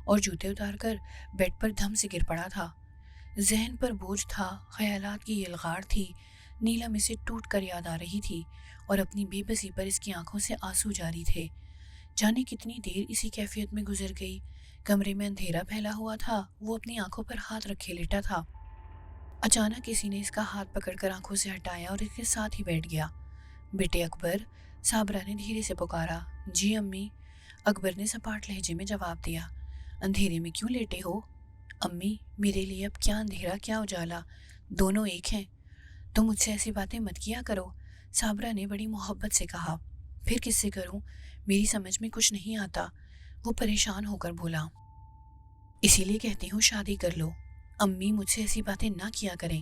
اور جوتے اتار کر بیڈ پر دھم سے گر پڑا تھا۔ ذہن پر بوجھ تھا، خیالات کی یلغار تھی۔ نیلم اسے ٹوٹ کر یاد آ رہی تھی اور اپنی بے بسی پر اس کی آنکھوں سے آنسو جاری تھے۔ جانے کتنی دیر اسی کیفیت میں گزر گئی۔ کمرے میں اندھیرا پھیلا ہوا تھا، وہ اپنی آنکھوں پر ہاتھ رکھے لیٹا تھا۔ اچانک کسی نے اس کا ہاتھ پکڑ کر آنکھوں سے ہٹایا اور اس کے ساتھ ہی بیٹھ گیا۔ بیٹے اکبر، صابرہ نے دھیرے سے پکارا۔ جی امی، اکبر نے سپاٹ لہجے میں جواب دیا۔ اندھیرے میں کیوں لیٹے ہو؟ امی، میرے لیے اب کیا اندھیرا کیا اجالا، دونوں ایک ہیں۔ تم مجھ سے ایسی باتیں مت کیا کرو، صابرہ نے بڑی محبت سے کہا۔ پھر کس سے کروں؟ میری سمجھ میں کچھ نہیں آتا، وہ پریشان ہو کر بولا۔ اسی لیے کہتی ہوں شادی کر لو۔ امی، مجھ سے ایسی باتیں نہ کیا کریں،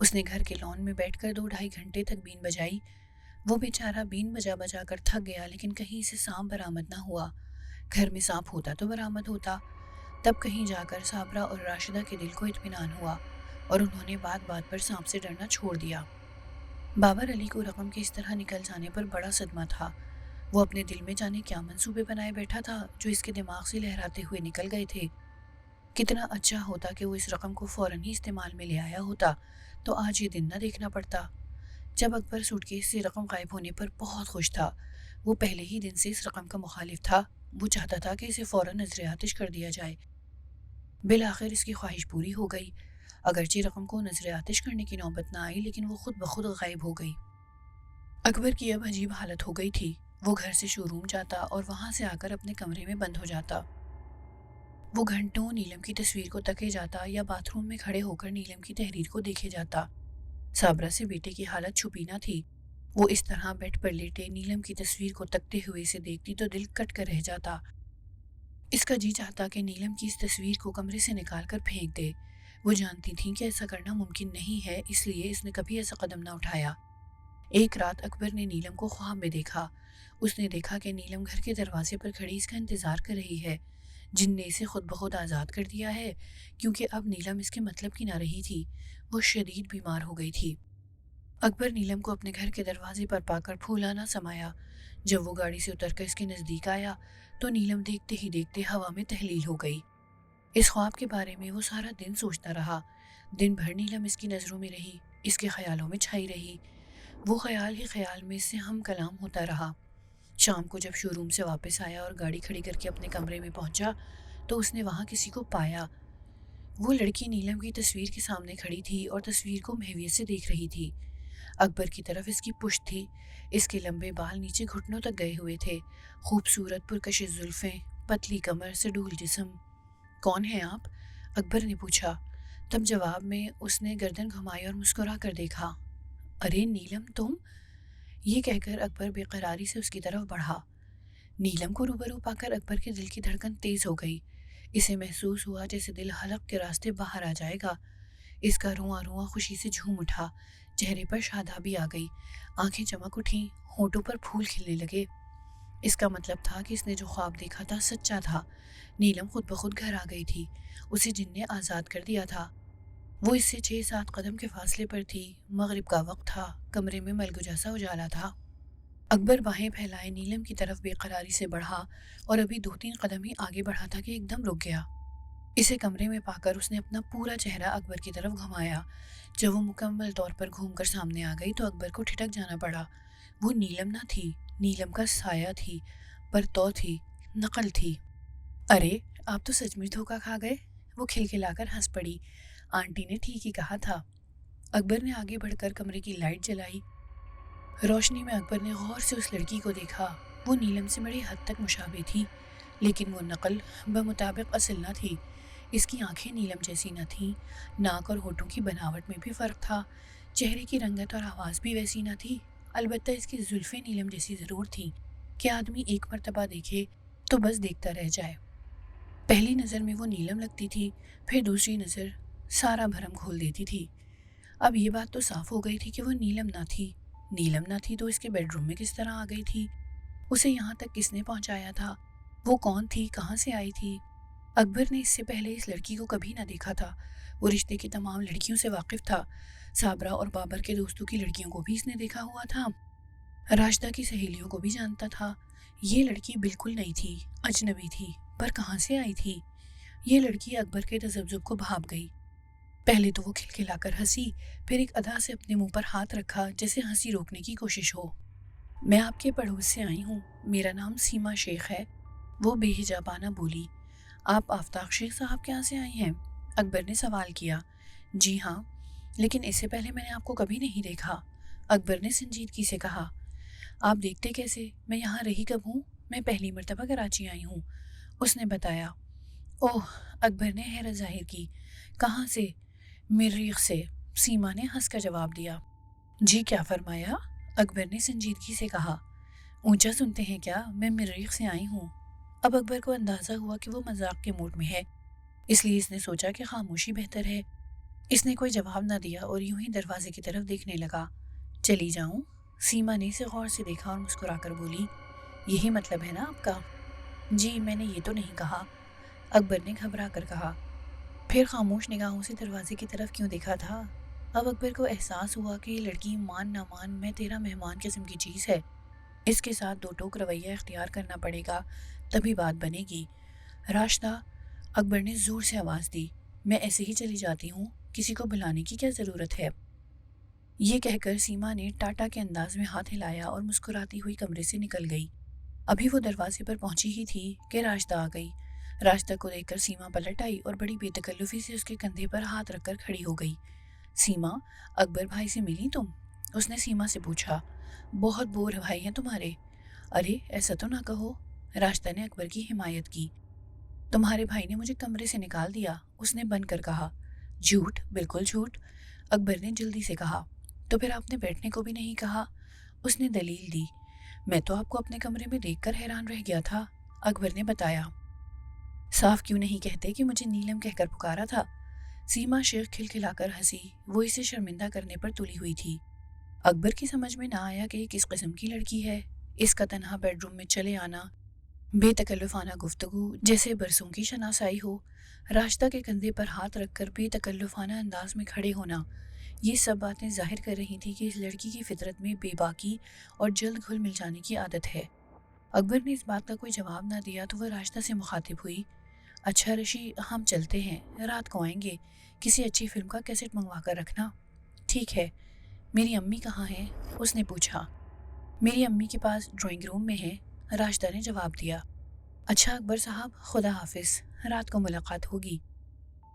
اس نے گھر کے لان میں بیٹھ کر 2-2.5 گھنٹے تک بین بجائی۔ وہ بیچارہ بین بجا بجا کر تھک گیا، لیکن کہیں سے سانپ برآمد نہ ہوا۔ گھر میں سانپ ہوتا تو برآمد ہوتا۔ تب کہیں جا کر صابرہ اور راشدہ کے دل کو اطمینان ہوا اور انہوں نے بات بات پر سانپ سے ڈرنا چھوڑ دیا۔ بابر علی کو رقم کے اس طرح نکل جانے پر بڑا صدمہ تھا۔ وہ اپنے دل میں جانے کیا منصوبے بنائے بیٹھا تھا جو اس کے دماغ سے لہراتے ہوئے نکل گئے تھے۔ کتنا اچھا ہوتا کہ وہ اس رقم کو فوراً ہی استعمال میں لے آیا ہوتا تو آج یہ دن نہ دیکھنا پڑتا۔ جب اکبر سوٹ کیس سے رقم غائب ہونے پر بہت خوش تھا۔ وہ پہلے ہی دن سے اس رقم کا مخالف تھا۔ وہ چاہتا تھا کہ اسے فوراً نظر آتش کر دیا جائے۔ بالآخر اس کی خواہش پوری ہو گئی۔ اگرچہ رقم کو نظر آتش کرنے کی نوبت نہ آئی، لیکن وہ خود بخود غائب ہو گئی۔ اکبر کی اب عجیب حالت ہو گئی تھی۔ وہ گھر سے شو روم جاتا اور وہاں سے آ کر اپنے کمرے میں بند ہو جاتا۔ وہ گھنٹوں نیلم کی تصویر کو تکے جاتا یا باتھ روم میں کھڑے ہو کر نیلم کی تحریر کو دیکھے جاتا۔ صابرہ سے بیٹے کی حالت چھپی نہ تھی۔ وہ اس طرح بیڈ پر لیٹے نیلم کی تصویر کو تکتے ہوئے اسے دیکھتی تو دل کٹ کر رہ جاتا۔ اس کا جی چاہتا کہ نیلم کی اس تصویر کو کمرے سے نکال کر پھینک دے۔ وہ جانتی تھی کہ ایسا کرنا ممکن نہیں ہے، اس لیے اس نے کبھی ایسا قدم نہ اٹھایا۔ ایک رات اکبر نے نیلم کو خواب میں دیکھا۔ اس نے دیکھا کہ نیلم گھر کے دروازے پر کھڑی اس کا انتظار کر رہی ہے۔ جن نے اسے خود بخود آزاد کر دیا ہے، کیونکہ اب نیلم اس کے مطلب کی نہ رہی تھی۔ وہ شدید بیمار ہو گئی تھی۔ اکبر نیلم کو اپنے گھر کے دروازے پر پا کر پھولا نہ سمایا۔ جب وہ گاڑی سے اتر کر اس کے نزدیک آیا تو نیلم دیکھتے ہی دیکھتے ہوا میں تحلیل ہو گئی۔ اس خواب کے بارے میں وہ سارا دن سوچتا رہا۔ دن بھر نیلم اس کی نظروں میں رہی، اس کے خیالوں میں چھائی رہی۔ وہ خیال ہی خیال میں اس سے ہم کلام ہوتا رہا۔ شام کو جب شو روم سے واپس آیا اور گاڑی کھڑی کر کے اپنے کمرے میں پہنچا تو اس نے وہاں کسی کو پایا۔ وہ لڑکی نیلم کی تصویر کے سامنے کھڑی تھی اور تصویر کو محویت سے دیکھ رہی تھی۔ اکبر کی طرف اس کی پشت تھی۔ اس کے لمبے بال نیچے گھٹنوں تک گئے ہوئے تھے۔ خوبصورت پرکشش زلفیں، پتلی کمر، سڈول جسم۔ کون ہیں آپ؟ اکبر نے پوچھا۔ تب جواب میں اس نے گردن گھمائی اور مسکرا کر دیکھا۔ ارے نیلم تم؟ یہ کہہ کر اکبر بے قراری سے اس کی طرف بڑھا۔ نیلم کو روبرو پا کر اکبر کے دل کی دھڑکن تیز ہو گئی۔ اسے محسوس ہوا جیسے دل حلق کے راستے باہر آ جائے گا۔ اس کا رواں رواں خوشی سے جھوم اٹھا، چہرے پر شادابی آ گئی، آنکھیں چمک اٹھیں، ہونٹوں پر پھول کھلنے لگے۔ اس کا مطلب تھا کہ اس نے جو خواب دیکھا تھا سچا تھا۔ نیلم خود بخود گھر آ گئی تھی۔ اسے جن نے آزاد کر دیا تھا۔ وہ اس سے 6-7 قدم کے فاصلے پر تھی۔ مغرب کا وقت تھا۔ کمرے میں ملگو جیسا اجالا تھا۔ اکبر باہیں پھیلائے نیلم کی طرف بے قراری سے بڑھا اور ابھی 2-3 قدم ہی آگے بڑھا تھا کہ ایک دم رک گیا۔ اسے کمرے میں پا کر اس نے اپنا پورا چہرہ اکبر کی طرف گھمایا۔ جب وہ مکمل طور پر گھوم کر سامنے آ گئی تو اکبر کو ٹھٹک جانا پڑا۔ وہ نیلم نہ تھی، نیلم کا سایہ تھی، پرتو تھی، نقل تھی۔ ارے آپ تو سچ مچ دھوکا کھا گئے۔ وہ کھلکھلا کر ہنس پڑی۔ آنٹی نے ٹھیک ہی کہا تھا۔ اکبر نے آگے بڑھ کر کمرے کی لائٹ جلائی۔ روشنی میں اکبر نے غور سے اس لڑکی کو دیکھا۔ وہ نیلم سے بڑی حد تک مشابہ تھی، لیکن وہ نقل بمطابق اصل نہ تھی۔ اس کی آنکھیں نیلم جیسی نہ تھیں، ناک اور ہونٹوں کی بناوٹ میں بھی فرق تھا، چہرے کی رنگت اور آواز بھی ویسی نہ تھی۔ البتہ اس کی زلفیں نیلم جیسی ضرور تھیں کہ آدمی ایک مرتبہ دیکھے تو بس دیکھتا رہ جائے۔ پہلی نظر میں وہ نیلم لگتی تھی، پھر دوسری نظر سارا بھرم کھول دیتی تھی۔ اب یہ بات تو صاف ہو گئی تھی کہ وہ نیلم نہ تھی۔ نیلم نہ تھی تو اس کے بیڈ روم میں کس طرح آ گئی تھی؟ اسے یہاں تک کس نے پہنچایا تھا؟ وہ کون تھی؟ کہاں سے آئی تھی؟ اکبر نے اس سے پہلے اس لڑکی کو کبھی نہ دیکھا تھا۔ وہ رشتے کی تمام لڑکیوں سے واقف تھا۔ صابرہ اور بابر کے دوستوں کی لڑکیوں کو بھی اس نے دیکھا ہوا تھا۔ راشدہ کی سہیلیوں کو بھی جانتا تھا۔ یہ لڑکی بالکل نئی تھی، اجنبی تھی، پر کہاں سے آئی تھی؟ یہ لڑکی اکبر کے تذبذب کو بھانپ گئی۔ پہلے تو وہ کھلکھلا کر ہنسی، پھر ایک ادا سے اپنے منہ پر ہاتھ رکھا جیسے ہنسی روکنے کی کوشش ہو۔ میں آپ کے پڑوس سے آئی ہوں، میرا نام سیما شیخ ہے، وہ بے حجابانہ بولی۔ آپ آفتاب شیخ صاحب کے یہاں سے آئی ہیں؟ اکبر نے سوال کیا۔ جی ہاں، لیکن اس سے پہلے میں نے آپ کو کبھی نہیں دیکھا، اکبر نے سنجیدگی سے کہا۔ آپ دیکھتے کیسے؟ میں یہاں رہی کب ہوں؟ میں پہلی مرتبہ کراچی آئی ہوں، اس نے بتایا۔ اوہ، اکبر نے حیرت ظاہر کی۔ کہاں سے؟ مریخ سے، سیما نے ہنس کر جواب دیا۔ جی کیا فرمایا؟ اکبر نے سنجیدگی سے کہا۔ اونچا سنتے ہیں کیا؟ میں مریخ سے آئی ہوں۔ اب اکبر کو اندازہ ہوا کہ وہ مذاق کے موڈ میں ہے، اس لیے اس نے سوچا کہ خاموشی بہتر ہے۔ اس نے کوئی جواب نہ دیا اور یوں ہی دروازے کی طرف دیکھنے لگا۔ چلی جاؤں؟ سیما نے اسے غور سے دیکھا اور مسکرا کر بولی، یہی مطلب ہے نا آپ کا؟ جی میں نے یہ تو نہیں کہا، اکبر نے گھبرا کر کہا۔ پھر خاموش نگاہوں سے دروازے کی طرف کیوں دیکھا تھا؟ اب اکبر کو احساس ہوا کہ یہ لڑکی مان نہ مان میں تیرا مہمان قسم کی چیز ہے، اس کے ساتھ دو ٹوک رویہ اختیار کرنا پڑے گا تبھی بات بنے گی۔ راشدہ، اکبر نے زور سے آواز دی، میں ایسے ہی چلی جاتی ہوں، کسی کو بلانے کی کیا ضرورت ہے؟ یہ کہہ کر سیما نے ٹاٹا کے انداز میں ہاتھ ہلایا اور مسکراتی ہوئی کمرے سے نکل گئی۔ ابھی وہ دروازے پر پہنچی ہی تھی کہ راشدہ آ گئی۔ راشدہ کو دیکھ کر سیما پلٹ آئی اور بڑی بے تکلفی سے اس کے کندھے پر ہاتھ رکھ کر کھڑی ہو گئی۔ سیما، اکبر بھائی سے ملی تم؟ اس نے سیما سے پوچھا۔ بہت بور بھائی ہیں تمہارے۔ ارے ایسا تو نہ کہو، راشدہ نے اکبر کی حمایت کی۔ تمہارے بھائی نے مجھے کمرے سے نکال دیا، اس نے بن کر کہا۔ جھوٹ، بالکل جھوٹ، اکبر نے جلدی سے کہا۔ تو پھر آپ نے بیٹھنے کو بھی نہیں کہا، اس نے دلیل دی۔ میں تو آپ کو اپنے کمرے میں دیکھ کر حیران رہ گیا تھا، اکبر نے بتایا۔ صاف کیوں نہیں کہتے کہ مجھے نیلم کہہ کر پکارا تھا؟ سیما شیخ کھلکھلا کر ہنسی، وہ اسے شرمندہ کرنے پر تلی ہوئی تھی۔ اکبر کی سمجھ میں نہ آیا کہ یہ کس قسم کی لڑکی ہے، اس کا تنہا بیڈ روم میں چلے آنا، بے تکلفانہ گفتگو جیسے برسوں کی شناسائی ہو، راشدہ کے کندھے پر ہاتھ رکھ کر بے تکلفانہ انداز میں کھڑے ہونا، یہ سب باتیں ظاہر کر رہی تھی کہ اس لڑکی کی فطرت میں بے باکی اور جلد گھل مل جانے کی عادت ہے۔ اکبر نے اس بات کا کوئی جواب نہ دیا تو وہ راشدہ سے مخاطب ہوئی۔ اچھا رشی، ہم چلتے ہیں، رات کو آئیں گے، کسی اچھی فلم کا کیسٹ منگوا کر رکھنا۔ ٹھیک ہے، میری امی کہاں ہیں؟ اس نے پوچھا۔ میری امی کے پاس ڈرائنگ روم میں ہے، راشدہ نے جواب دیا۔ اچھا اکبر صاحب، خدا حافظ، رات کو ملاقات ہوگی،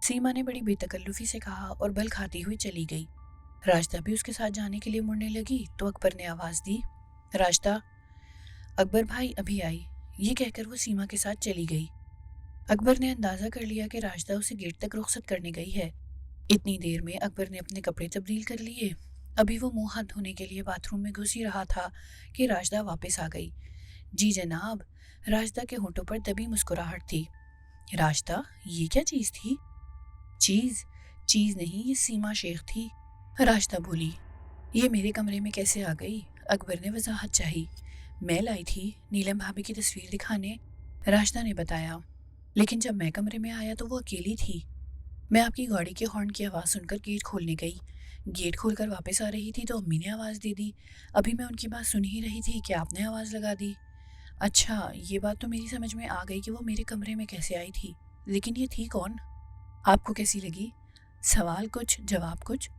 سیما نے بڑی بے تکلفی سے کہا اور بل کھاتی ہوئی چلی گئی۔ راشدہ بھی اس کے ساتھ جانے کے لیے مڑنے لگی تو اکبر نے آواز دی، راشدہ۔ اکبر بھائی ابھی آئی، یہ کہہ کر وہ سیما کے ساتھ چلی گئی۔ اکبر نے اندازہ کر لیا کہ راشدہ اسے گیٹ تک رخصت کرنے گئی ہے۔ اتنی دیر میں اکبر نے اپنے کپڑے تبدیل کر لیے، ابھی وہ منہ ہاتھ دھونے کے لیے باتھ روم میں گھس ہی رہا تھا کہ راشدہ واپس آ گئی۔ جی جناب، راشدہ کے ہونٹوں پر دبی مسکراہٹ تھی۔ راشدہ، یہ کیا چیز تھی؟ چیز نہیں، یہ سیما شیخ تھی، راشدہ بولی۔ یہ میرے کمرے میں کیسے آ گئی؟ اکبر نے وضاحت چاہی۔ میں لائی تھی نیلم بھابی کی تصویر دکھانے، راشدہ نے بتایا، لیکن جب میں کمرے میں آیا تو وہ اکیلی تھی۔ میں آپ کی گاڑی کے ہارن کی آواز سن کر گیٹ کھولنے گئی، گیٹ کھول کر واپس آ رہی تھی تو امی نے آواز دے دی، ابھی میں ان کی بات سن ہی رہی تھی کہ آپ نے آواز لگا دی۔ اچھا، یہ بات تو میری سمجھ میں آ گئی کہ وہ میرے کمرے میں کیسے آئی تھی، لیکن یہ تھی کون؟ آپ کو کیسی لگی؟ سوال کچھ جواب کچھ،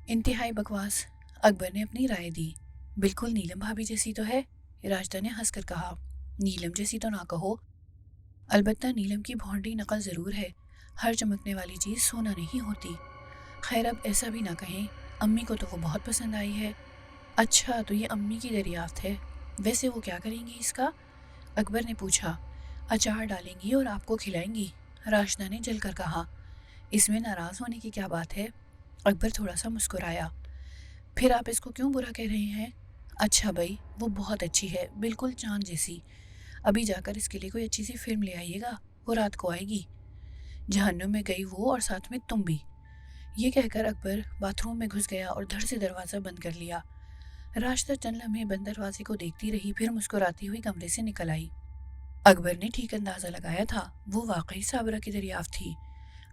انتہائی بکواس، اکبر نے اپنی رائے دی۔ بالکل نیلم بھابی جیسی تو ہے، راشدہ نے ہنس کر کہا۔ نیلم جیسی تو نہ کہو، البتہ نیلم کی بھونڈی نقل ضرور ہے، ہر چمکنے والی چیز سونا نہیں ہوتی۔ خیر اب ایسا بھی نہ کہیں، امی کو تو وہ بہت پسند آئی ہے۔ اچھا تو یہ امی کی دریافت ہے، ویسے وہ کیا کریں گی اس کا؟ اکبر نے پوچھا۔ اچار ڈالیں گی اور آپ کو کھلائیں گی، راشدہ نے جل کر کہا۔ اس میں ناراض ہونے کی کیا بات ہے؟ اکبر تھوڑا سا مسکرایا۔ پھر آپ اس کو کیوں برا کہہ رہے ہیں؟ اچھا بھائی، وہ بہت اچھی ہے، بالکل چاند جیسی، ابھی جا کر اس کے لیے کوئی اچھی سی فلم لے آئیے گا، وہ رات کو آئے گی۔ جہنم میں گئی وہ اور ساتھ میں تم بھی، یہ کہہ کر اکبر باتھ روم میں گھس گیا اور دھڑ سے دروازہ بند کر لیا۔ راشدہ چند لمحے بند دروازے کو دیکھتی رہی، پھر مسکراتی ہوئی کمرے سے نکل آئی۔ اکبر نے ٹھیک اندازہ لگایا تھا، وہ واقعی صابرہ کی دریافت تھی۔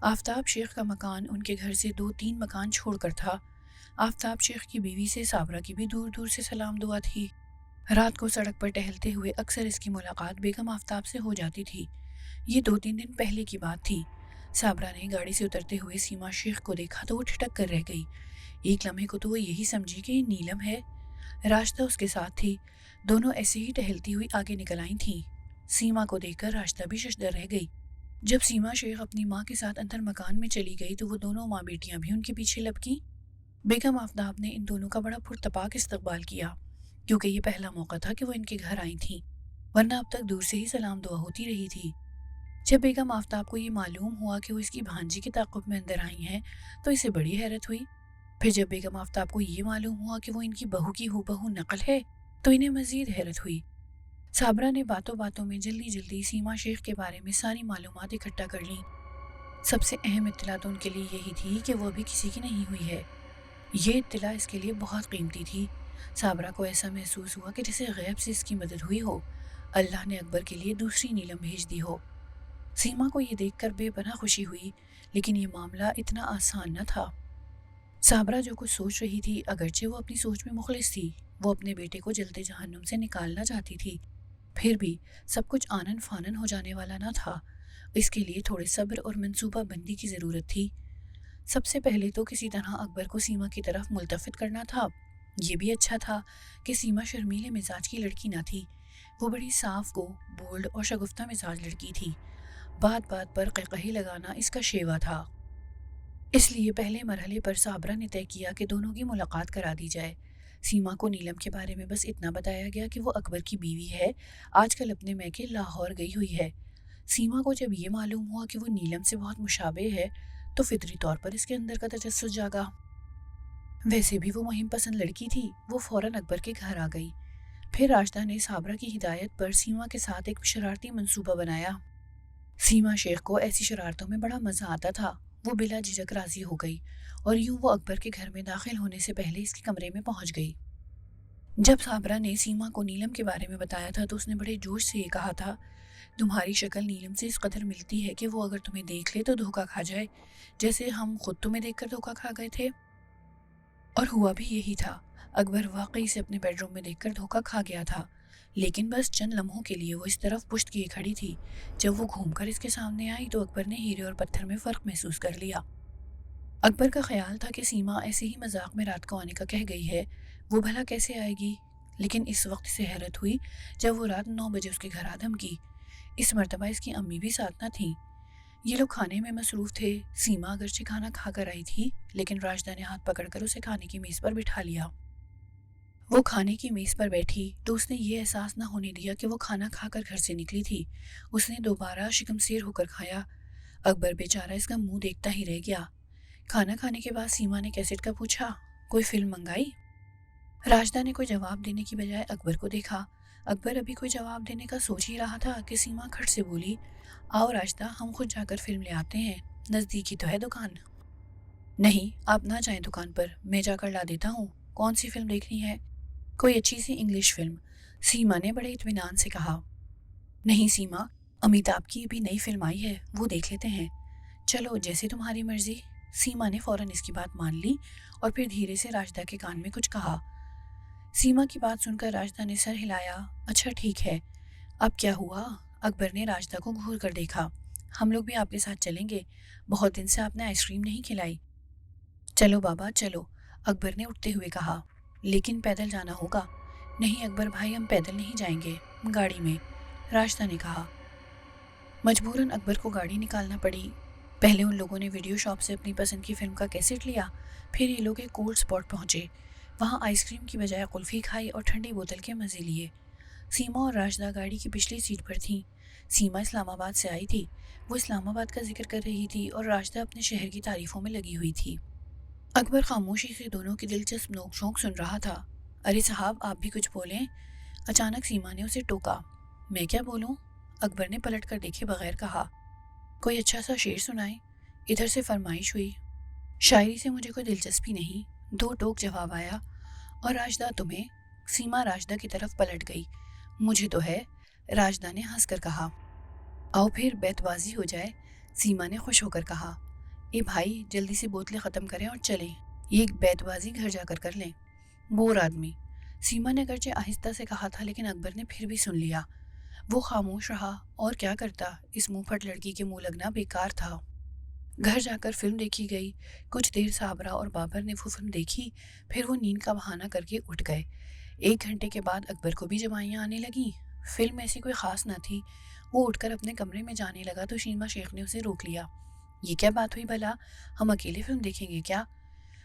آفتاب شیخ کا مکان ان کے گھر سے 2-3 مکان چھوڑ کر تھا۔ آفتاب شیخ کی بیوی سے صابرہ کی بھی دور دور سے سلام دعا تھی۔ رات کو سڑک پر ٹہلتے ہوئے اکثر اس کی ملاقات بیگم آفتاب سے ہو جاتی تھی۔ یہ 2-3 دن پہلے کی بات تھی۔ صابرہ نے گاڑی سے اترتے ہوئے سیما شیخ کو دیکھا تو وہ ٹھٹک کر رہ گئی۔ ایک لمحے کو تو وہ یہی سمجھی کہ یہ نیلم ہے۔ راشدہ اس کے ساتھ تھی، دونوں ایسے ہی ٹہلتی ہوئی آگے نکل آئی تھیں۔ سیما کو دیکھ کر راشدہ بھی ششدر رہ گئی۔ جب سیما شیخ اپنی ماں کے ساتھ اندر مکان میں چلی گئی تو وہ دونوں ماں بیٹیاں بھی ان کے پیچھے لپکیں۔ بیگم آفتاب نے ان دونوں کا بڑا پرتپاک استقبال کیا، کیونکہ یہ پہلا موقع تھا کہ وہ ان کے گھر آئی تھیں، ورنہ اب تک دور سے ہی سلام دعا ہوتی رہی تھی۔ جب بیگم آفتاب کو یہ معلوم ہوا کہ وہ اس کی بھانجی کے تعاقب میں اندر آئی ہیں تو اسے بڑی حیرت ہوئی۔ پھر جب بیگم آفتاب کو یہ معلوم ہوا کہ وہ ان کی بہو کی ہو نقل ہے تو انہیں مزید حیرت ہوئی۔ صابرہ نے باتوں باتوں میں جلدی جلدی سیما شیخ کے بارے میں ساری معلومات اکٹھا کر لیں۔ سب سے اہم اطلاع تو ان کے لیے یہی تھی کہ وہ ابھی کسی کی نہیں ہوئی ہے۔ یہ اطلاع اس کے لیے بہت قیمتی تھی۔ صابرہ کو ایسا محسوس ہوا کہ جیسے غیب سے اس کی مدد ہوئی ہو، اللہ نے اکبر کے لیے دوسری نیلم بھیج دی ہو۔ سیما کو یہ دیکھ کر بے پناہ خوشی ہوئی، لیکن یہ معاملہ اتنا آسان نہ تھا۔ صابرہ جو کچھ سوچ رہی تھی، اگرچہ وہ اپنی سوچ میں مخلص تھی، وہ اپنے بیٹے کو جلتے جہنم سے نکالنا چاہتی تھی، پھر بھی سب کچھ آنن فانن ہو جانے والا نہ تھا۔ اس کے لیے تھوڑے صبر اور منصوبہ بندی کی ضرورت تھی۔ سب سے پہلے تو کسی طرح اکبر کو سیما کی طرف ملتفت کرنا تھا۔ یہ بھی اچھا تھا کہ سیما شرمیلے مزاج کی لڑکی نہ تھی، وہ بڑی صاف گو، بولڈ اور شگفتہ مزاج لڑکی تھی۔ بات بات پر قہقہے لگانا اس کا شیوا تھا۔ اس لیے پہلے مرحلے پر صابرہ نے طے کیا کہ دونوں کی ملاقات کرا دی جائے۔ سیما کو نیلم کے بارے میں بس اتنا بتایا گیا کہ وہ اکبر کی بیوی ہے، آج کل اپنے میکے لاہور گئی ہوئی ہے۔ سیما کو جب یہ معلوم ہوا کہ وہ نیلم سے بہت مشابہ ہے تو فطری طور پر اس کے اندر کا تجسس جاگا۔ ویسے بھی وہ مہم پسند لڑکی تھی، وہ فوراً اکبر کے گھر آ گئی۔ پھر راشدہ نے صابرہ کی ہدایت پر سیما کے ساتھ ایک شرارتی منصوبہ بنایا۔ سیما شیخ کو ایسی شرارتوں میں بڑا مزہ آتا تھا۔ وہ بلا جھجک راضی ہو گئی اور یوں وہ اکبر کے گھر میں داخل ہونے سے پہلے اس کے کمرے میں پہنچ گئی۔ جب صابرہ نے سیما کو نیلم کے بارے میں بتایا تھا تو اس نے بڑے جوش سے یہ کہا تھا، تمہاری شکل نیلم سے اس قدر ملتی ہے کہ وہ اگر تمہیں دیکھ لے تو دھوکہ کھا جائے، جیسے ہم خود تمہیں دیکھ کر دھوکہ کھا گئے تھے۔ اور ہوا بھی یہی تھا۔ اکبر واقعی سے اپنے بیڈ روم میں دیکھ کر دھوکہ کھا گیا تھا، لیکن بس چند لمحوں کے لیے وہ اس طرف پشت کیے کھڑی تھی۔ جب وہ گھوم کر اس کے سامنے آئی تو اکبر نے ہیرے اور پتھر میں فرق محسوس کر لیا۔ اکبر کا خیال تھا کہ سیما ایسے ہی مذاق میں رات کو آنے کا کہہ گئی ہے، وہ بھلا کیسے آئے گی؟ لیکن اس وقت سے حیرت ہوئی جب وہ رات 9 بجے اس کے گھر آدم کی۔ اس مرتبہ اس کی امی بھی ساتھ نہ تھیں۔ یہ لوگ کھانے میں مصروف تھے۔ سیما اگرچہ کھانا کھا کر آئی تھی، لیکن راشدہ نے ہاتھ پکڑ کر اسے کھانے کی میز پر بٹھا لیا۔ وہ کھانے کی میز پر بیٹھی تو اس نے یہ احساس نہ ہونے دیا کہ وہ کھانا کھا کر گھر سے نکلی تھی۔ اس نے دوبارہ شکمسیر ہو کر کھایا۔ اکبر بیچارہ اس کا منہ دیکھتا ہی رہ گیا۔ کھانا کھانے کے بعد سیما نے کیسٹ کا پوچھا، کوئی فلم منگائی؟ راشدہ نے کوئی جواب دینے کی بجائے اکبر کو دیکھا۔ اکبر ابھی کوئی جواب دینے کا سوچ ہی رہا تھا کہ سیما کھٹ سے بولی، آؤ راشدہ، ہم خود جا کر فلم لے آتے ہیں، نزدیک ہی تو ہے دکان۔ نہیں، آپ نہ جائیں دکان پر، میں جا کر لا دیتا ہوں۔ کون سی فلم دیکھنی ہے؟ کوئی اچھی سی انگلش فلم، سیما نے بڑے اطمینان سے کہا۔ نہیں سیما، امیتابھ کی ابھی نئی فلم آئی ہے، وہ دیکھ لیتے ہیں۔ چلو جیسے تمہاری مرضی۔ سیما نے فوراً اس کی بات مان لی اور پھر دھیرے سے راشدہ کے کان میں کچھ کہا۔ سیما کی بات سن کر راشدہ نے سر ہلایا۔ اچھا ٹھیک ہے، اب کیا ہوا؟ اکبر نے راشدہ کو گھور کر دیکھا۔ ہم لوگ بھی آپ کے ساتھ چلیں گے، بہت دن سے آپ نے آئس کریم نہیں کھلائی۔ چلو بابا چلو، اکبر نے اٹھتے ہوئے کہا، لیکن پیدل جانا ہوگا۔ نہیں اکبر بھائی، ہم پیدل نہیں جائیں گے، گاڑی میں، راشدہ نے کہا۔ مجبوراً اکبر کو گاڑی نکالنا پڑی۔ پہلے ان لوگوں نے ویڈیو شاپ سے اپنی پسند کی فلم کا کیسٹ لیا، پھر یہ لوگ ایک کولڈ اسپاٹ پہنچے، وہاں آئس کریم کی بجائے قلفی کھائی اور ٹھنڈی بوتل کے مزے لیے۔ سیما اور راشدہ گاڑی کی پچھلی سیٹ پر تھیں۔ سیما اسلام آباد سے آئی تھی، وہ اسلام آباد کا ذکر کر رہی تھی اور راشدہ اپنے شہر کی تعریفوں میں لگی ہوئی تھی۔ اکبر خاموشی سے دونوں کی دلچسپ نوک جھونک سن رہا تھا۔ ارے صاحب، آپ بھی کچھ بولیں، اچانک سیما نے اسے ٹوکا۔ میں کیا بولوں؟ اکبر نے پلٹ کر دیکھے بغیر کہا۔ کوئی اچھا سا شعر سنائیں، ادھر سے فرمائش ہوئی۔ شاعری سے مجھے کوئی دلچسپی نہیں، دو ٹوک جواب آیا۔ اور راشدہ تمہیں؟ سیما راشدہ کی طرف پلٹ گئی۔ مجھے تو ہے، راشدہ نے ہنس کر کہا۔ آؤ پھر بیت بازی ہو جائے، سیما نے خوش ہو کر کہا۔ اے بھائی، جلدی سے بوتلیں ختم کریں اور چلیں، یہ بیت بازی گھر جا کر لیں، بور آدمی۔ سیما نے اگرچہ آہستہ سے کہا تھا لیکن اکبر نے پھر بھی سن لیا۔ وہ خاموش رہا، اور کیا کرتا، اس منہ پھٹ لڑکی کے منہ لگنا بیکار تھا۔ گھر جا کر فلم دیکھی گئی۔ کچھ دیر صابرہ اور بابر نے وہ فلم دیکھی، پھر وہ نیند کا بہانہ کر کے اٹھ گئے۔ 1 گھنٹے کے بعد اکبر کو بھی جمائیاں آنے لگیں۔ فلم ایسی کوئی خاص نہ تھی۔ وہ اٹھ کر اپنے کمرے میں جانے لگا تو سیما شیخ نے اسے روک لیا۔ یہ کیا بات ہوئی بھلا، ہم اکیلے فلم دیکھیں گے کیا؟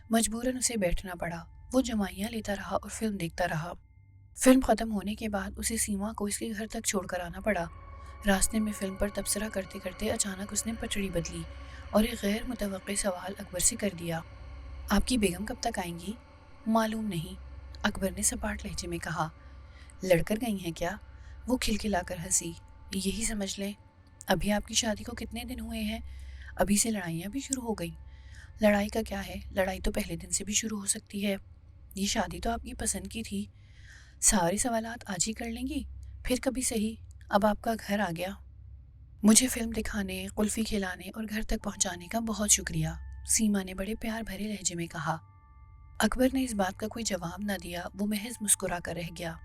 مجبوراً اسے بیٹھنا پڑا۔ وہ جمائیاں لیتا رہا اور فلم دیکھتا رہا۔ فلم ختم ہونے کے بعد اسے سیما کو اس کے گھر تک چھوڑ کر آنا پڑا۔ راستے میں فلم پر تبصرہ کرتے کرتے اچانک اس نے پٹڑی بدلی اور ایک غیر متوقع سوال اکبر سے کر دیا۔ آپ کی بیگم کب تک آئیں گی؟ معلوم نہیں، اکبر نے سپاٹ لہجے میں کہا۔ لڑ کر گئی ہیں کیا؟ وہ کھلکھلا کر ہنسی۔ یہی سمجھ لیں۔ ابھی آپ کی شادی کو کتنے دن ہوئے ہیں؟ ابھی سے لڑائیاں بھی شروع ہو گئیں؟ لڑائی کا کیا ہے، لڑائی تو پہلے دن سے بھی شروع ہو سکتی ہے۔ یہ شادی تو آپ کی پسند کی تھی، سارے سوالات آج ہی کر لیں گی؟ پھر کبھی صحیح، اب آپ کا گھر آ گیا۔ مجھے فلم دکھانے، قلفی کھلانے اور گھر تک پہنچانے کا بہت شکریہ، سیما نے بڑے پیار بھرے لہجے میں کہا۔ اکبر نے اس بات کا کوئی جواب نہ دیا، وہ محض مسکرا کر رہ گیا۔